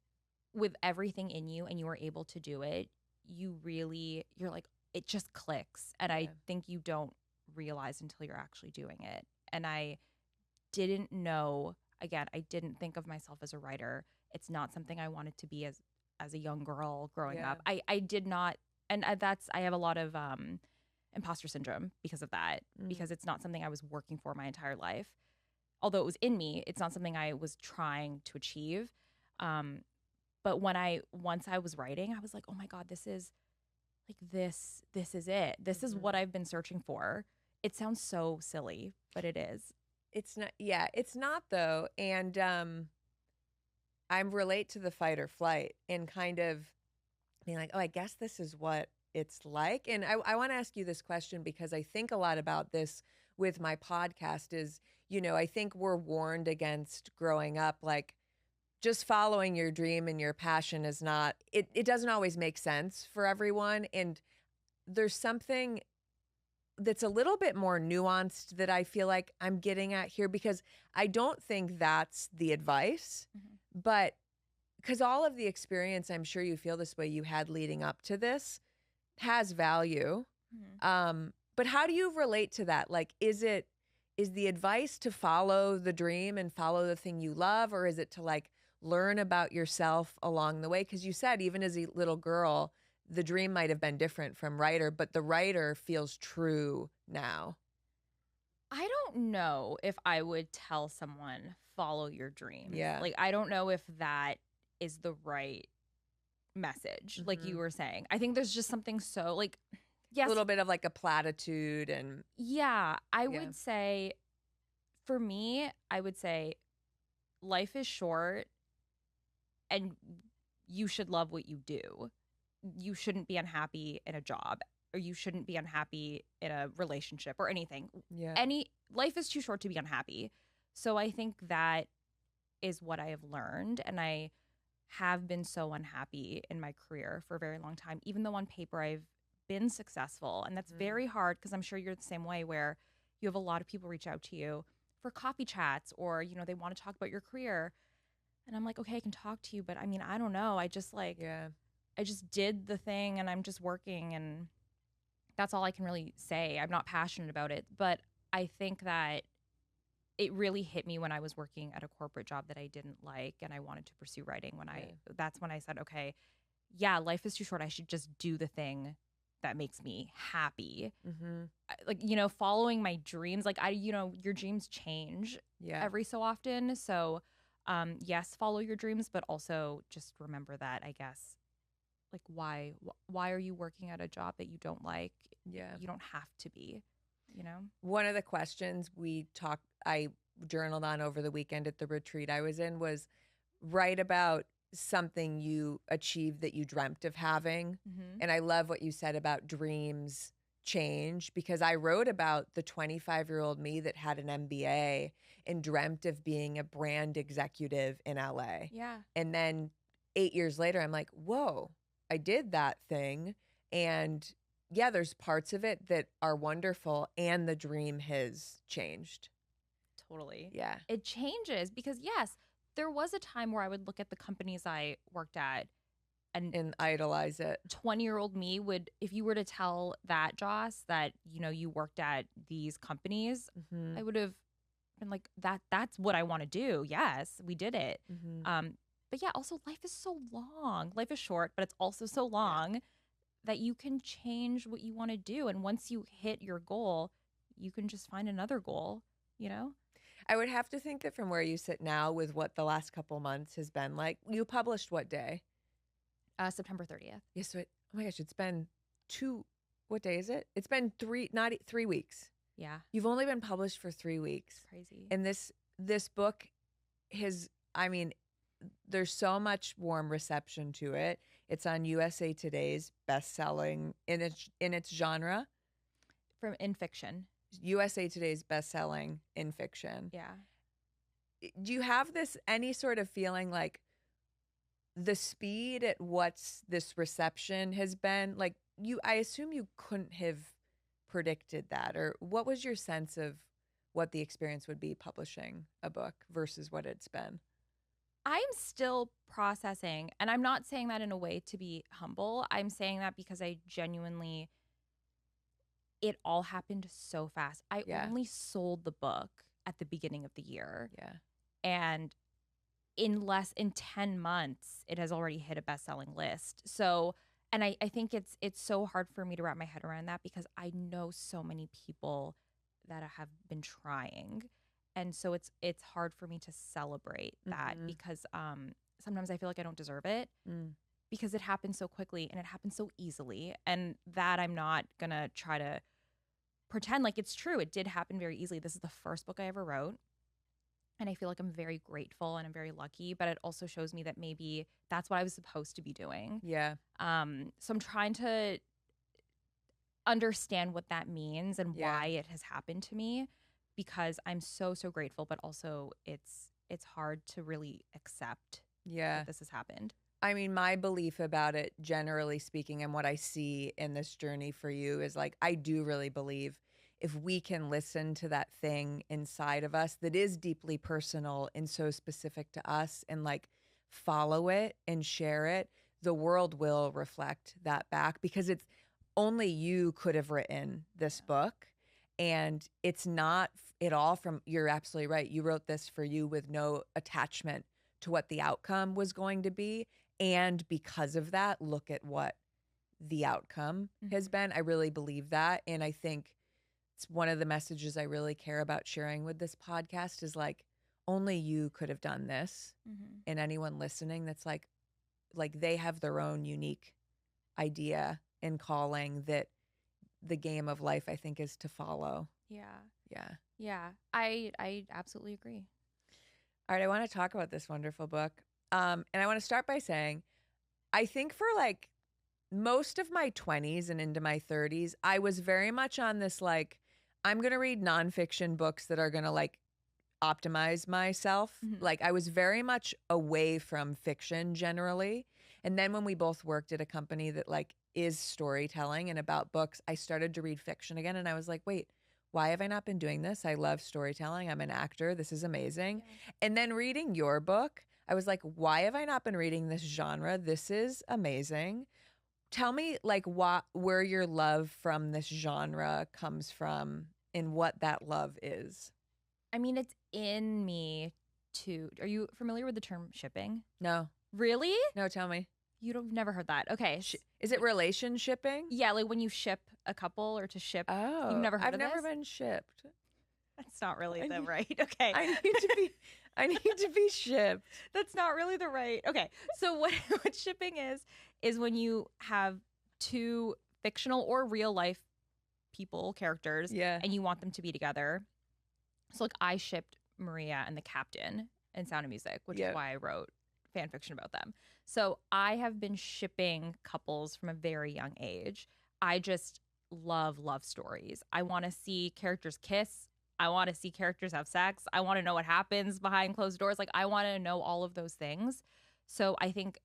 [SPEAKER 2] with everything in you and you are able to do it, you're like, it just clicks. And I
[SPEAKER 1] Yeah.
[SPEAKER 2] think you don't realize until you're actually doing it. And I didn't know, again, I didn't think of myself as a writer. It's not something I wanted to be as a young girl growing
[SPEAKER 1] Yeah.
[SPEAKER 2] up. I did not, and I have a lot of imposter syndrome because of that,
[SPEAKER 1] Mm.
[SPEAKER 2] because it's not something I was working for my entire life. Although it was in me, it's not something I was trying to achieve. Um, but once I was writing, I was like, oh my God, this is like this is it. This is
[SPEAKER 1] Mhm.
[SPEAKER 2] what I've been searching for. It sounds so silly, but it is.
[SPEAKER 1] It's not, yeah, it's not though. And I relate to the fight or flight and kind of being like, oh, I guess this is what it's like. And I want to ask you this question because I think a lot about this with my podcast is, I think we're warned against growing up like just following your dream and your passion is not, it doesn't always make sense for everyone. And there's something that's a little bit more nuanced that I feel like I'm getting at here because I don't think that's the advice,
[SPEAKER 2] Mhm.
[SPEAKER 1] but because all of the experience, I'm sure you feel this way, you had leading up to this has value.
[SPEAKER 2] Mhm.
[SPEAKER 1] But how do you relate to that? Like, is the advice to follow the dream and follow the thing you love, or is it to like learn about yourself along the way? Because you said even as a little girl, the dream might have been different from writer, but the writer feels true now.
[SPEAKER 2] I don't know if I would tell someone follow your dreams.
[SPEAKER 1] Yeah.
[SPEAKER 2] Like, I don't know if that is the right message, like you
[SPEAKER 1] Hmm.
[SPEAKER 2] were saying. I think there's just something so like,
[SPEAKER 1] A
[SPEAKER 2] yes,
[SPEAKER 1] little bit of like a platitude and
[SPEAKER 2] yeah, I
[SPEAKER 1] yeah.
[SPEAKER 2] would say for me, I would say life is short and you should love what you do. You shouldn't be unhappy in a job, or you shouldn't be unhappy in a relationship or anything.
[SPEAKER 1] Yeah.
[SPEAKER 2] Any life is too short to be unhappy. So I think that is what I have learned, and I have been so unhappy in my career for a very long time, even though on paper I've been successful. And that's
[SPEAKER 1] Mhm.
[SPEAKER 2] very hard because I'm sure you're the same way, where you have a lot of people reach out to you for coffee chats, or, they want to talk about your career. And I'm like, okay, I can talk to you, but I mean, I don't know.
[SPEAKER 1] Yeah.
[SPEAKER 2] I just did the thing and I'm just working, and that's all I can really say. I'm not passionate about it, but I think that it really hit me when I was working at a corporate job that I didn't like and I wanted to pursue writing.
[SPEAKER 1] Yeah.
[SPEAKER 2] That's when I said, okay, yeah, life is too short. I should just do the thing that makes me happy.
[SPEAKER 1] Hmm.
[SPEAKER 2] Like, following my dreams, like your dreams change
[SPEAKER 1] Yeah.
[SPEAKER 2] every so often. So, yes, follow your dreams, but also just remember that, I guess, like, why are you working at a job that you don't like?
[SPEAKER 1] Yeah.
[SPEAKER 2] You don't have to be, you know?
[SPEAKER 1] One of the questions I journaled on over the weekend at the retreat I was in was write about something you achieved that you dreamt of having.
[SPEAKER 2] Mm-hmm.
[SPEAKER 1] And I love what you said about dreams change because I wrote about the 25-year-old me that had an MBA and dreamt of being a brand executive in LA.
[SPEAKER 2] Yeah.
[SPEAKER 1] And then 8 years later, I'm like, whoa, I did that thing. And yeah, there's parts of it that are wonderful and the dream has changed.
[SPEAKER 2] Totally.
[SPEAKER 1] Yeah.
[SPEAKER 2] It changes because, yes, there was a time where I would look at the companies I worked at, and
[SPEAKER 1] And idolize it.
[SPEAKER 2] 20-year-old me would, if you were to tell that, Joss, that, you worked at these companies,
[SPEAKER 1] Hmm.
[SPEAKER 2] I would have been like, that's what I want to do. Yes, we did it.
[SPEAKER 1] Hmm.
[SPEAKER 2] Um, But yeah, also life is so long. Life is short, but it's also so
[SPEAKER 1] Yeah.
[SPEAKER 2] long that you can change what you want to do. And once you hit your goal, you can just find another goal, you know?
[SPEAKER 1] I would have to think that from where you sit now with what the last couple months has been like, you published what day?
[SPEAKER 2] September 30th.
[SPEAKER 1] Yes, so oh my gosh, it's been what day is it? It's been not 3 weeks.
[SPEAKER 2] Yeah.
[SPEAKER 1] You've only been published for 3 weeks.
[SPEAKER 2] It's crazy.
[SPEAKER 1] And this book I mean, there's so much warm reception to it. It's on USA Today's best-selling in its genre.
[SPEAKER 2] In fiction.
[SPEAKER 1] USA Today's best-selling in fiction.
[SPEAKER 2] Yeah.
[SPEAKER 1] Do you have any sort of feeling like the speed at what's this reception has been like I assume you couldn't have predicted that, or what was your sense of what the experience would be publishing a book versus what it's been?
[SPEAKER 2] I'm still processing, and I'm not saying that in a way to be humble. I'm saying that because I genuinely, it all happened so fast. I
[SPEAKER 1] Yeah.
[SPEAKER 2] only sold the book at the beginning of the year.
[SPEAKER 1] Yeah.
[SPEAKER 2] And in 10 months, it has already hit a best-selling list. So, and I think it's so hard for me to wrap my head around that because I know so many people that have been trying. And so it's hard for me to celebrate that because sometimes I feel like I don't deserve it because it happened so quickly and it happened so easily. And that I'm not going to try to pretend like it's true. It did happen very easily. This is the first book I ever wrote. And I feel like I'm very grateful and I'm very lucky, but it also shows me that maybe that's what I was supposed to be doing.
[SPEAKER 1] Yeah.
[SPEAKER 2] So I'm trying to understand what that means and why it has happened to me because I'm so grateful, but also it's hard to really accept that this has happened.
[SPEAKER 1] I mean, my belief about it, generally speaking, and what I see in this journey for you is like, I do really believe if we can listen to that thing inside of us that is deeply personal and so specific to us and like follow it and share it, the world will reflect that back because it's only you could have written this book. And it's not at all you're absolutely right. You wrote this for you with no attachment to what the outcome was going to be. And because of that, look at what the outcome has been. I really believe that. And I think it's one of the messages I really care about sharing with this podcast is like, only you could have done this. And anyone listening that's like they have their own unique idea and calling that the game of life, I think, is to follow. Yeah.
[SPEAKER 2] I absolutely agree.
[SPEAKER 1] All right. I want to talk about this wonderful book. And I want to start by saying, I think for like most of my 20s and into my 30s, I was very much on this, like, I'm going to read nonfiction books that are going to like optimize myself. Like I was very much away from fiction generally. And then when we both worked at a company that like is storytelling and about books, I started to read fiction again. And I was like, wait, why have I not been doing this? I love storytelling. I'm an actor. This is amazing. And then reading your book, I was like, why have I not been reading this genre? This is amazing. Tell me like where your love from this genre comes from and what that love is.
[SPEAKER 2] I mean, it's in me to. Are you familiar with the term shipping?
[SPEAKER 1] No.
[SPEAKER 2] Really?
[SPEAKER 1] No, tell me.
[SPEAKER 2] You've never heard that. Okay.
[SPEAKER 1] Is it relationshipping?
[SPEAKER 2] Yeah, like when you ship a couple or to ship.
[SPEAKER 1] Oh.
[SPEAKER 2] You've never heard of this?
[SPEAKER 1] I've never been shipped.
[SPEAKER 2] That's not really the right. Okay.
[SPEAKER 1] I need to be shipped.
[SPEAKER 2] That's not really the right. Okay. So what shipping is when you have two fictional or real life characters and you want them to be together. So like I shipped Maria and the captain in Sound of Music, which is why I wrote fan fiction about them. So I have been shipping couples from a very young age. I just love stories. I want to see characters kiss. I want to see characters have sex. I want to know what happens behind closed doors. Like I want to know all of those things. So I think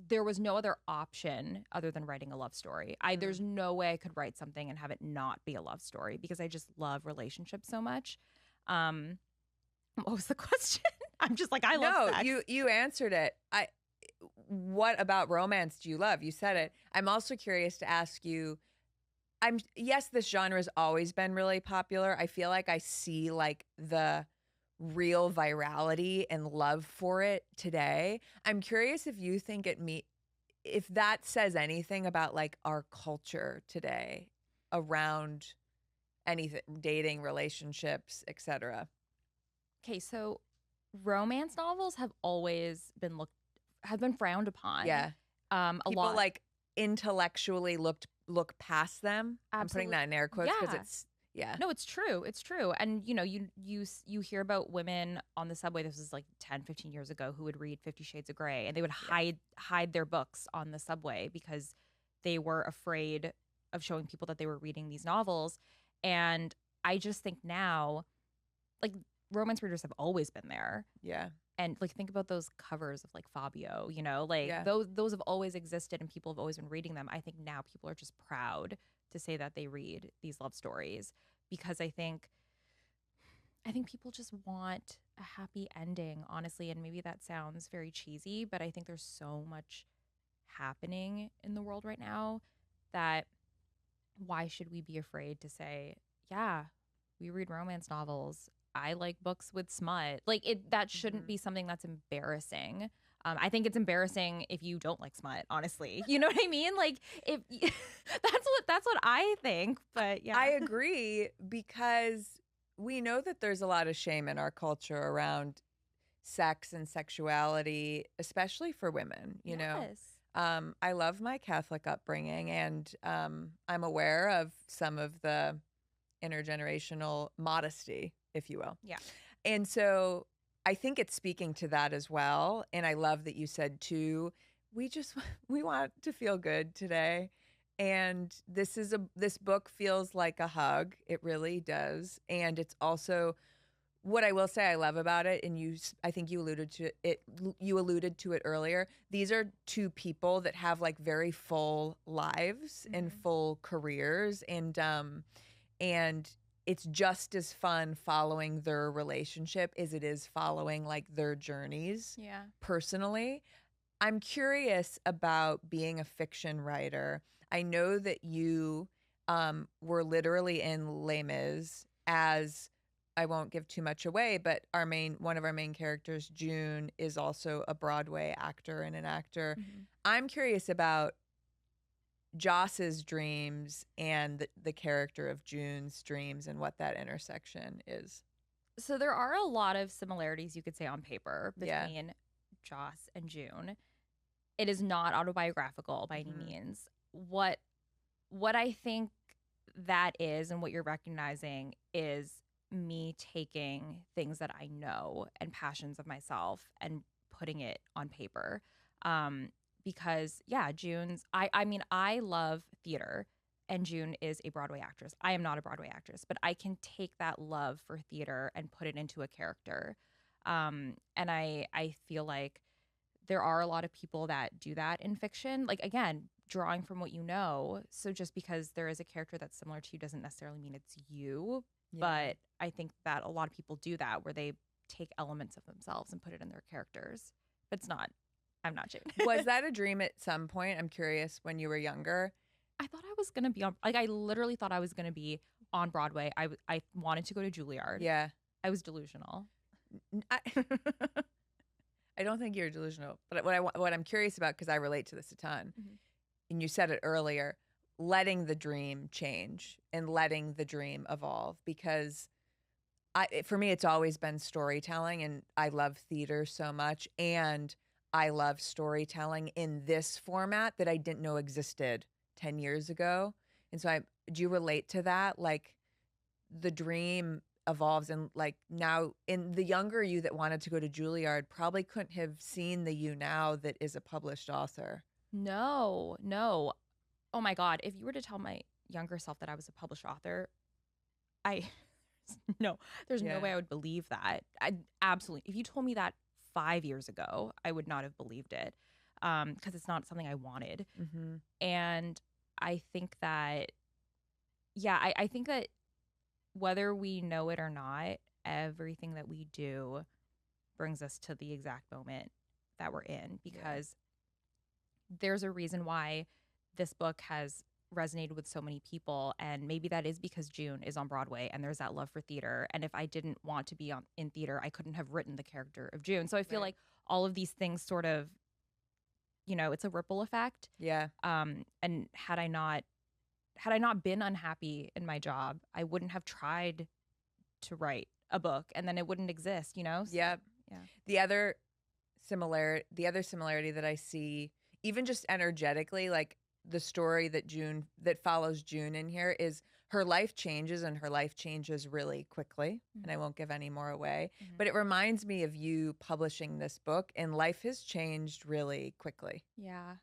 [SPEAKER 2] there was no other option other than writing a love story. There's no way I could write something and have it not be a love story because I just love relationships so much. What was the question? I'm just like, I love sex.
[SPEAKER 1] You answered it. What about romance do you love? You said it. I'm also curious to ask you, yes, this genre has always been really popular. I feel like I see like the real virality and love for it today. I'm curious if you think if that says anything about like our culture today around anything, dating, relationships, etc.
[SPEAKER 2] Okay, so romance novels have been frowned upon.
[SPEAKER 1] Yeah.
[SPEAKER 2] A
[SPEAKER 1] People
[SPEAKER 2] lot.
[SPEAKER 1] like intellectually look past them. I'm putting
[SPEAKER 2] Absolutely.
[SPEAKER 1] that in air quotes because
[SPEAKER 2] Yeah.
[SPEAKER 1] it's yeah.
[SPEAKER 2] No, it's true. It's true. And you hear about women on the subway, this was like 10, 15 years ago, who would read 50 Shades of Grey, and they would
[SPEAKER 1] Yeah.
[SPEAKER 2] hide their books on the subway because they were afraid of showing people that they were reading these novels. And I just think now, like, romance readers have always been there.
[SPEAKER 1] Yeah.
[SPEAKER 2] And like, think about those covers of like Fabio, like
[SPEAKER 1] Yeah.
[SPEAKER 2] those have always existed and people have always been reading them. I think now people are just proud to say that they read these love stories because I think people just want a happy ending, honestly. And maybe that sounds very cheesy, but I think there's so much happening in the world right now that why should we be afraid to say, yeah, we read romance novels. I like books with smut. Like that shouldn't
[SPEAKER 1] Mhm.
[SPEAKER 2] be something that's embarrassing. I think it's embarrassing if you don't like smut, honestly. You know what I mean? Like if that's what I think, but yeah.
[SPEAKER 1] I agree because we know that there's a lot of shame in our culture around sex and sexuality, especially for women, you know.
[SPEAKER 2] Yes.
[SPEAKER 1] I love my Catholic upbringing and I'm aware of some of the intergenerational modesty, if you will.
[SPEAKER 2] Yeah.
[SPEAKER 1] And so I think it's speaking to that as well. And I love that you said too, we just we want to feel good today. And this book feels like a hug. It really does. And it's also what I will say I love about it, and I think you alluded to it. You alluded to it earlier. These are two people that have like very full lives and
[SPEAKER 2] Mhm.
[SPEAKER 1] full careers, and it's just as fun following their relationship as it is following like their journeys
[SPEAKER 2] Yeah.
[SPEAKER 1] personally. I'm curious about being a fiction writer. I know that you were literally in Les Mis as I won't give too much away, but one of our main characters, June, is also a Broadway actor and an actor.
[SPEAKER 2] Mhm.
[SPEAKER 1] I'm curious about Joss's dreams and the character of June's dreams and what that intersection is.
[SPEAKER 2] So there are a lot of similarities you could say on paper
[SPEAKER 1] Yeah.
[SPEAKER 2] between Joss and June. It is not autobiographical by any
[SPEAKER 1] Hmm.
[SPEAKER 2] means. What I think that is and what you're recognizing is me taking things that I know and passions of myself and putting it on paper. Um, because yeah, I mean, I love theater and June is a Broadway actress. I am not a Broadway actress, but I can take that love for theater and put it into a character. And I feel like there are a lot of people that do that in fiction. Like, again, drawing from what you know. So just because there is a character that's similar to you doesn't necessarily mean it's you.
[SPEAKER 1] Yeah.
[SPEAKER 2] But I think that a lot of people do that where they take elements of themselves and put it in their characters. But it's not. I'm not June.
[SPEAKER 1] Was that a dream at some point? I'm curious when you were younger.
[SPEAKER 2] I thought I was going to be on, like, I literally thought I was going to be on Broadway. I wanted to go to Juilliard.
[SPEAKER 1] Yeah.
[SPEAKER 2] I was delusional.
[SPEAKER 1] I, I don't think you're delusional, but what I'm curious about, because I relate to this a ton,
[SPEAKER 2] Mhm.
[SPEAKER 1] and you said it earlier, letting the dream change and letting the dream evolve. Because for me, it's always been storytelling, and I love theater so much, and I love storytelling in this format that I didn't know existed 10 years ago. And so, do you relate to that? Like the dream evolves, and like now in the younger you that wanted to go to Juilliard probably couldn't have seen the you now that is a published author.
[SPEAKER 2] No, no. Oh my God. If you were to tell my younger self that I was a published author, I no, there's no
[SPEAKER 1] Yeah.
[SPEAKER 2] way I would believe that. I absolutely. If you told me that 5 years ago, I would not have believed it, because it's not something I wanted.
[SPEAKER 1] Mm-hmm.
[SPEAKER 2] And I think that, yeah, I think that whether we know it or not, everything that we do brings us to the exact moment that we're in, because there's a reason why this book has resonated with so many people, and maybe that is because June is on Broadway and there's that love for theater, and if I didn't want to be on in theater, I couldn't have written the character of June. So I feel
[SPEAKER 1] Right.
[SPEAKER 2] like all of these things sort of, it's a ripple effect.
[SPEAKER 1] Yeah.
[SPEAKER 2] And had I not been unhappy in my job, I wouldn't have tried to write a book, and then it wouldn't exist. So,
[SPEAKER 1] Yep.
[SPEAKER 2] yeah.
[SPEAKER 1] The other similarity that I see, even just energetically, like the story that follows June in here, is her life changes, and her life changes really quickly. And I won't give any more away,
[SPEAKER 2] Mhm.
[SPEAKER 1] but it reminds me of you publishing this book, and life has changed really quickly.
[SPEAKER 2] Yeah.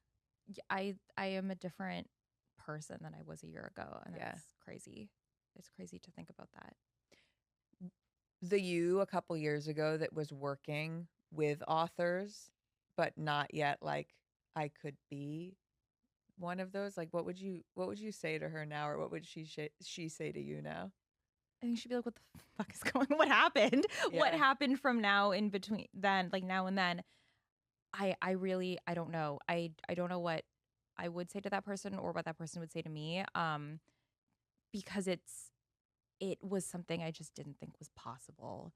[SPEAKER 2] I am a different person than I was a year ago, and
[SPEAKER 1] Yeah.
[SPEAKER 2] that's crazy. It's crazy to think about that.
[SPEAKER 1] The you a couple years ago that was working with authors, but not yet like I could be one of those. Like, what would you say to her now, or what would she say to you now?
[SPEAKER 2] I think she'd be like, "What the fuck is going? What happened? What
[SPEAKER 1] Yeah.
[SPEAKER 2] happened from now in between then, like now and then?" I really I don't know. I don't know what I would say to that person or what that person would say to me. Because it was something I just didn't think was possible.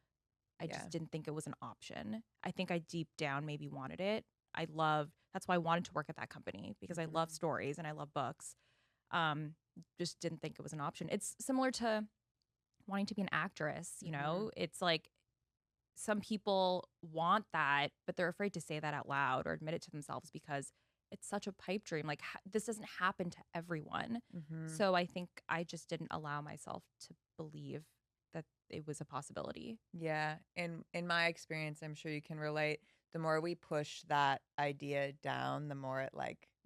[SPEAKER 2] I
[SPEAKER 1] Yeah.
[SPEAKER 2] just didn't think it was an option. I think I deep down maybe wanted it. That's why I wanted to work at that company, because I love
[SPEAKER 1] Mhm.
[SPEAKER 2] stories and I love books. Um, just didn't think it was an option. It's similar to wanting to be an actress.
[SPEAKER 1] Mhm.
[SPEAKER 2] It's like some people want that, but they're afraid to say that out loud or admit it to themselves because it's such a pipe dream. Like, this doesn't happen to everyone.
[SPEAKER 1] Mhm.
[SPEAKER 2] So I think I just didn't allow myself to believe that it was a possibility.
[SPEAKER 1] Yeah. And in my experience, I'm sure you can relate. The more we push that idea down, the more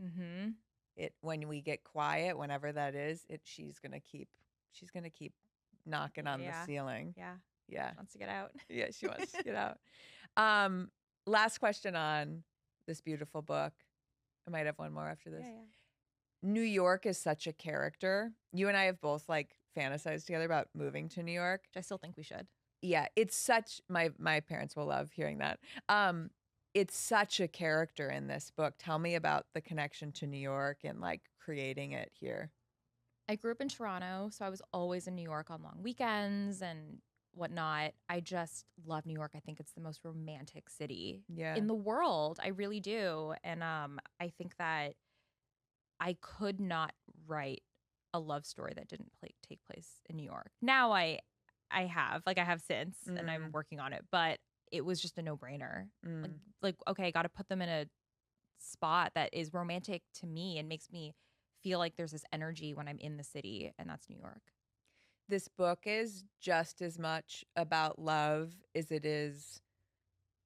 [SPEAKER 2] Mm-hmm.
[SPEAKER 1] it when we get quiet, whenever that is, she's gonna keep knocking on the
[SPEAKER 2] Yeah.
[SPEAKER 1] ceiling.
[SPEAKER 2] Yeah.
[SPEAKER 1] Yeah.
[SPEAKER 2] She wants to get out.
[SPEAKER 1] Yeah, she wants to get out. Um, Last question on this beautiful book. I might have one more after this.
[SPEAKER 2] Yeah, yeah.
[SPEAKER 1] New York is such a character. You and I have both fantasized together about moving to New York.
[SPEAKER 2] Which I still think we should.
[SPEAKER 1] Yeah, it's such my parents will love hearing that. It's such a character in this book. Tell me about the connection to New York and creating it here.
[SPEAKER 2] I grew up in Toronto, so I was always in New York on long weekends and whatnot. I just love New York. I think it's the most romantic city
[SPEAKER 1] Yeah.
[SPEAKER 2] in the world. I really do. And I think that I could not write a love story that didn't take place in New York. Now I have since, and I'm
[SPEAKER 1] Mm,
[SPEAKER 2] working on it, but it was just a no-brainer. Like
[SPEAKER 1] mm.
[SPEAKER 2] like okay, got to put them in a spot that is romantic to me and makes me feel like there's this energy when I'm in the city, and that's New York.
[SPEAKER 1] This book is just as much about love as it is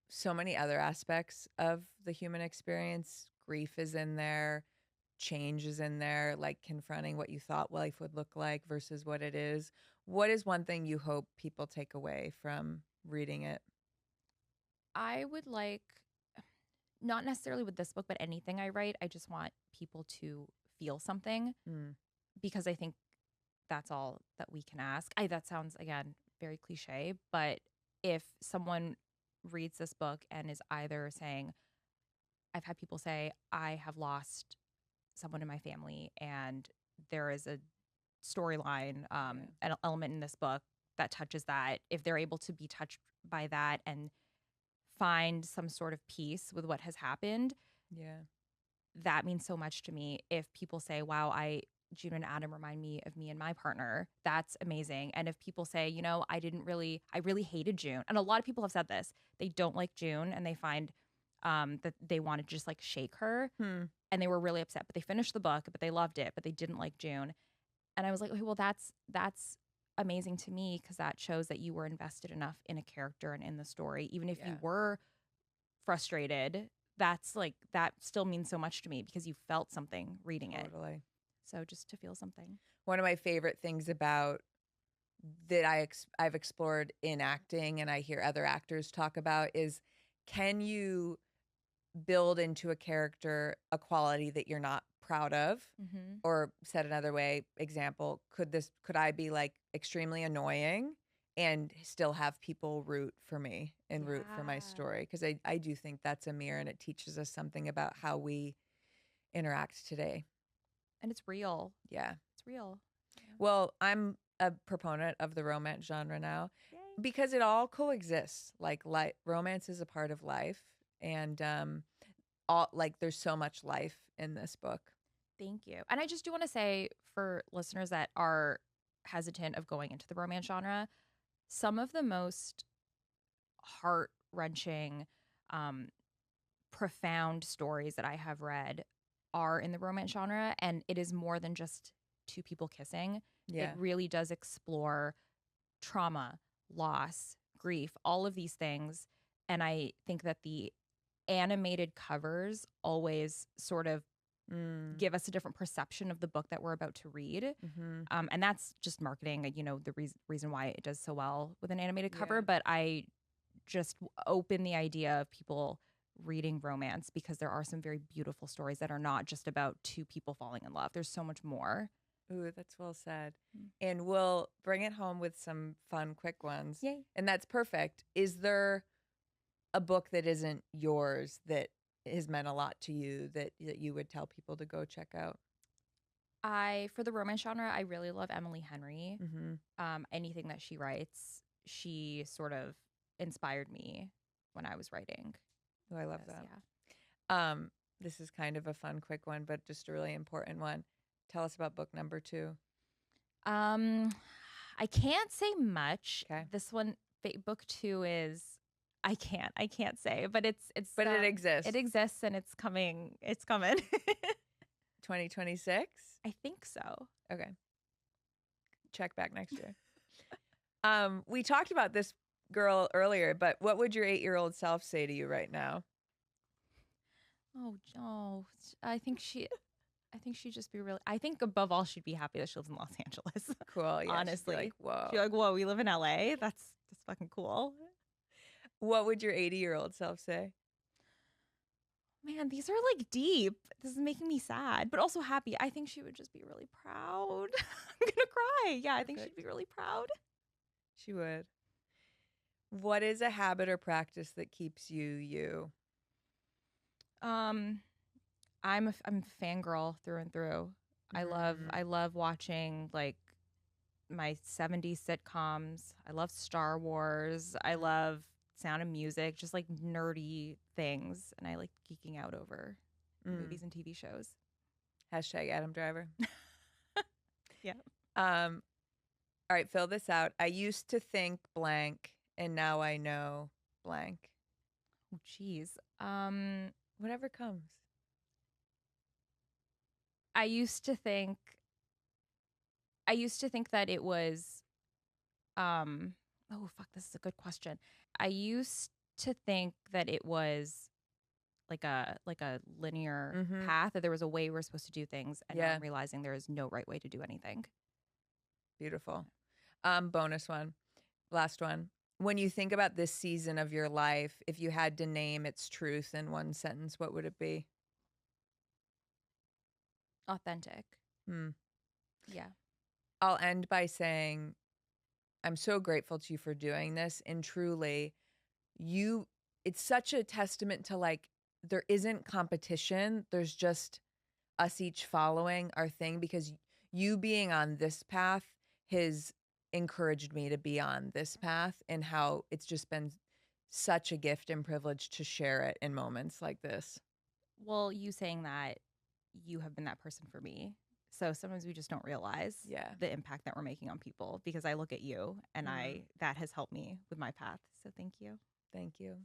[SPEAKER 1] so many other aspects of the human experience. Grief is in there, change is in there, like confronting what you thought life would look like versus what it is. What is one thing you hope people take away from reading it?
[SPEAKER 2] I would like, not necessarily with this book, but anything I write, I just want people to feel something,
[SPEAKER 1] Mm,
[SPEAKER 2] because I think that's all that we can ask. That sounds, again, very cliche, but if someone reads this book and is either saying, I've had people say, I have lost someone in my family, and there is a storyline,
[SPEAKER 1] yeah,
[SPEAKER 2] an element in this book that touches that. If they're able to be touched by that and find some sort of peace with what has happened,
[SPEAKER 1] yeah,
[SPEAKER 2] that means so much to me. If people say, wow, June and Adam remind me of me and my partner, that's amazing. And if people say, I really hated June. And a lot of people have said this. They don't like June, and they find that they want to just shake her,
[SPEAKER 1] hmm,
[SPEAKER 2] and they were really upset, but they finished the book, but they loved it, but they didn't like June. And I was like, okay, well, that's amazing to me, because that shows that you were invested enough in a character and in the story. Even if you
[SPEAKER 1] yeah,
[SPEAKER 2] were frustrated, that still means so much to me, because you felt something reading it.
[SPEAKER 1] totally.
[SPEAKER 2] So just to feel something.
[SPEAKER 1] One of my favorite things about that I've explored in acting and I hear other actors talk about is, can you build into a character a quality that you're not proud of?
[SPEAKER 2] Mm-hmm.
[SPEAKER 1] Or said another way, example, could I be extremely annoying and still have people root for me and root for my
[SPEAKER 2] Yeah.
[SPEAKER 1] story? Because I do think that's a mirror, and it teaches us something about how we interact today.
[SPEAKER 2] And it's real.
[SPEAKER 1] Yeah.
[SPEAKER 2] It's real. Yeah.
[SPEAKER 1] Well, I'm a proponent of the romance genre now
[SPEAKER 2] Yay.
[SPEAKER 1] because it all coexists. Like romance is a part of life, and all like there's so much life in this book.
[SPEAKER 2] Thank you. And I just do want to say for listeners that are hesitant of going into the romance genre, some of the most heart-wrenching, um, profound stories that I have read are in the romance genre, and it is more than just two people kissing. It
[SPEAKER 1] Yeah.
[SPEAKER 2] really does explore trauma, loss, grief, all of these things. And I think that the animated covers always sort of give us a different perception of the book that we're about to read.
[SPEAKER 1] Mm-hmm.
[SPEAKER 2] And that's just marketing, the reason why it does so well with an animated cover.
[SPEAKER 1] Yeah.
[SPEAKER 2] But I just open the idea of people reading romance because there are some very beautiful stories that are not just about two people falling in love. There's so much more.
[SPEAKER 1] Ooh, that's well said. And we'll bring it home with some fun, quick ones.
[SPEAKER 2] Yay.
[SPEAKER 1] And that's perfect. Is there a book that isn't yours that has meant a lot to you that you would tell people to go check out?
[SPEAKER 2] For the romance genre, I really love Emily Henry.
[SPEAKER 1] Mm-hmm.
[SPEAKER 2] Anything that she writes, she sort of inspired me when I was writing.
[SPEAKER 1] Oh, I love
[SPEAKER 2] Yes,
[SPEAKER 1] that.
[SPEAKER 2] Yeah.
[SPEAKER 1] This is kind of a fun, quick one, but just a really important one. Tell us about book number 2.
[SPEAKER 2] I can't say much.
[SPEAKER 1] Okay.
[SPEAKER 2] This one, book 2 is I can't say, but it's
[SPEAKER 1] But it exists.
[SPEAKER 2] It exists and it's coming. It's coming.
[SPEAKER 1] 2026?
[SPEAKER 2] I think so.
[SPEAKER 1] Okay. Check back next year. We talked about this girl earlier, but what would your 8-year-old self say to you right now?
[SPEAKER 2] Oh, I think she'd just be really. I think above all, she'd be happy that she lives in Los Angeles.
[SPEAKER 1] Cool. Yeah,
[SPEAKER 2] Honestly,
[SPEAKER 1] like, whoa.
[SPEAKER 2] she'd be like, whoa, we live in LA. That's fucking cool.
[SPEAKER 1] What would your 80-year-old self say?
[SPEAKER 2] Man, these are like deep. This is making me sad, but also happy. I think she would just be really proud. I'm gonna cry. Yeah, I think she'd be really proud.
[SPEAKER 1] She would. What is a habit or practice that keeps you?
[SPEAKER 2] I'm a fangirl through and through. I love watching like my 70s sitcoms. I love Star Wars. I love Sound of Music, just like nerdy things, and I like geeking out over movies and TV shows.
[SPEAKER 1] Hashtag Adam Driver.
[SPEAKER 2] Yeah.
[SPEAKER 1] All right, fill this out. I used to think blank, and now I know blank.
[SPEAKER 2] Oh, geez.
[SPEAKER 1] Whatever comes.
[SPEAKER 2] I used to think that it was oh fuck, this is a good question. I used to think that it was like a linear path, that there was a way we're supposed to do things, and now I'm realizing there is no right way to do anything.
[SPEAKER 1] Beautiful. Bonus one. Last one. When you think about this season of your life, if you had to name its truth in one sentence, what would it be?
[SPEAKER 2] Authentic. Yeah.
[SPEAKER 1] I'll end by saying I'm so grateful to you for doing this, and truly it's such a testament to like there isn't competition, there's just us each following our thing, because you being on this path has encouraged me to be on this path, and how it's just been such a gift and privilege to share it in moments like this.
[SPEAKER 2] Well, you saying that, you have been that person for me. So sometimes we just don't realize the impact that we're making on people, because I look at you and that has helped me with my path. So thank you.
[SPEAKER 1] Thank you.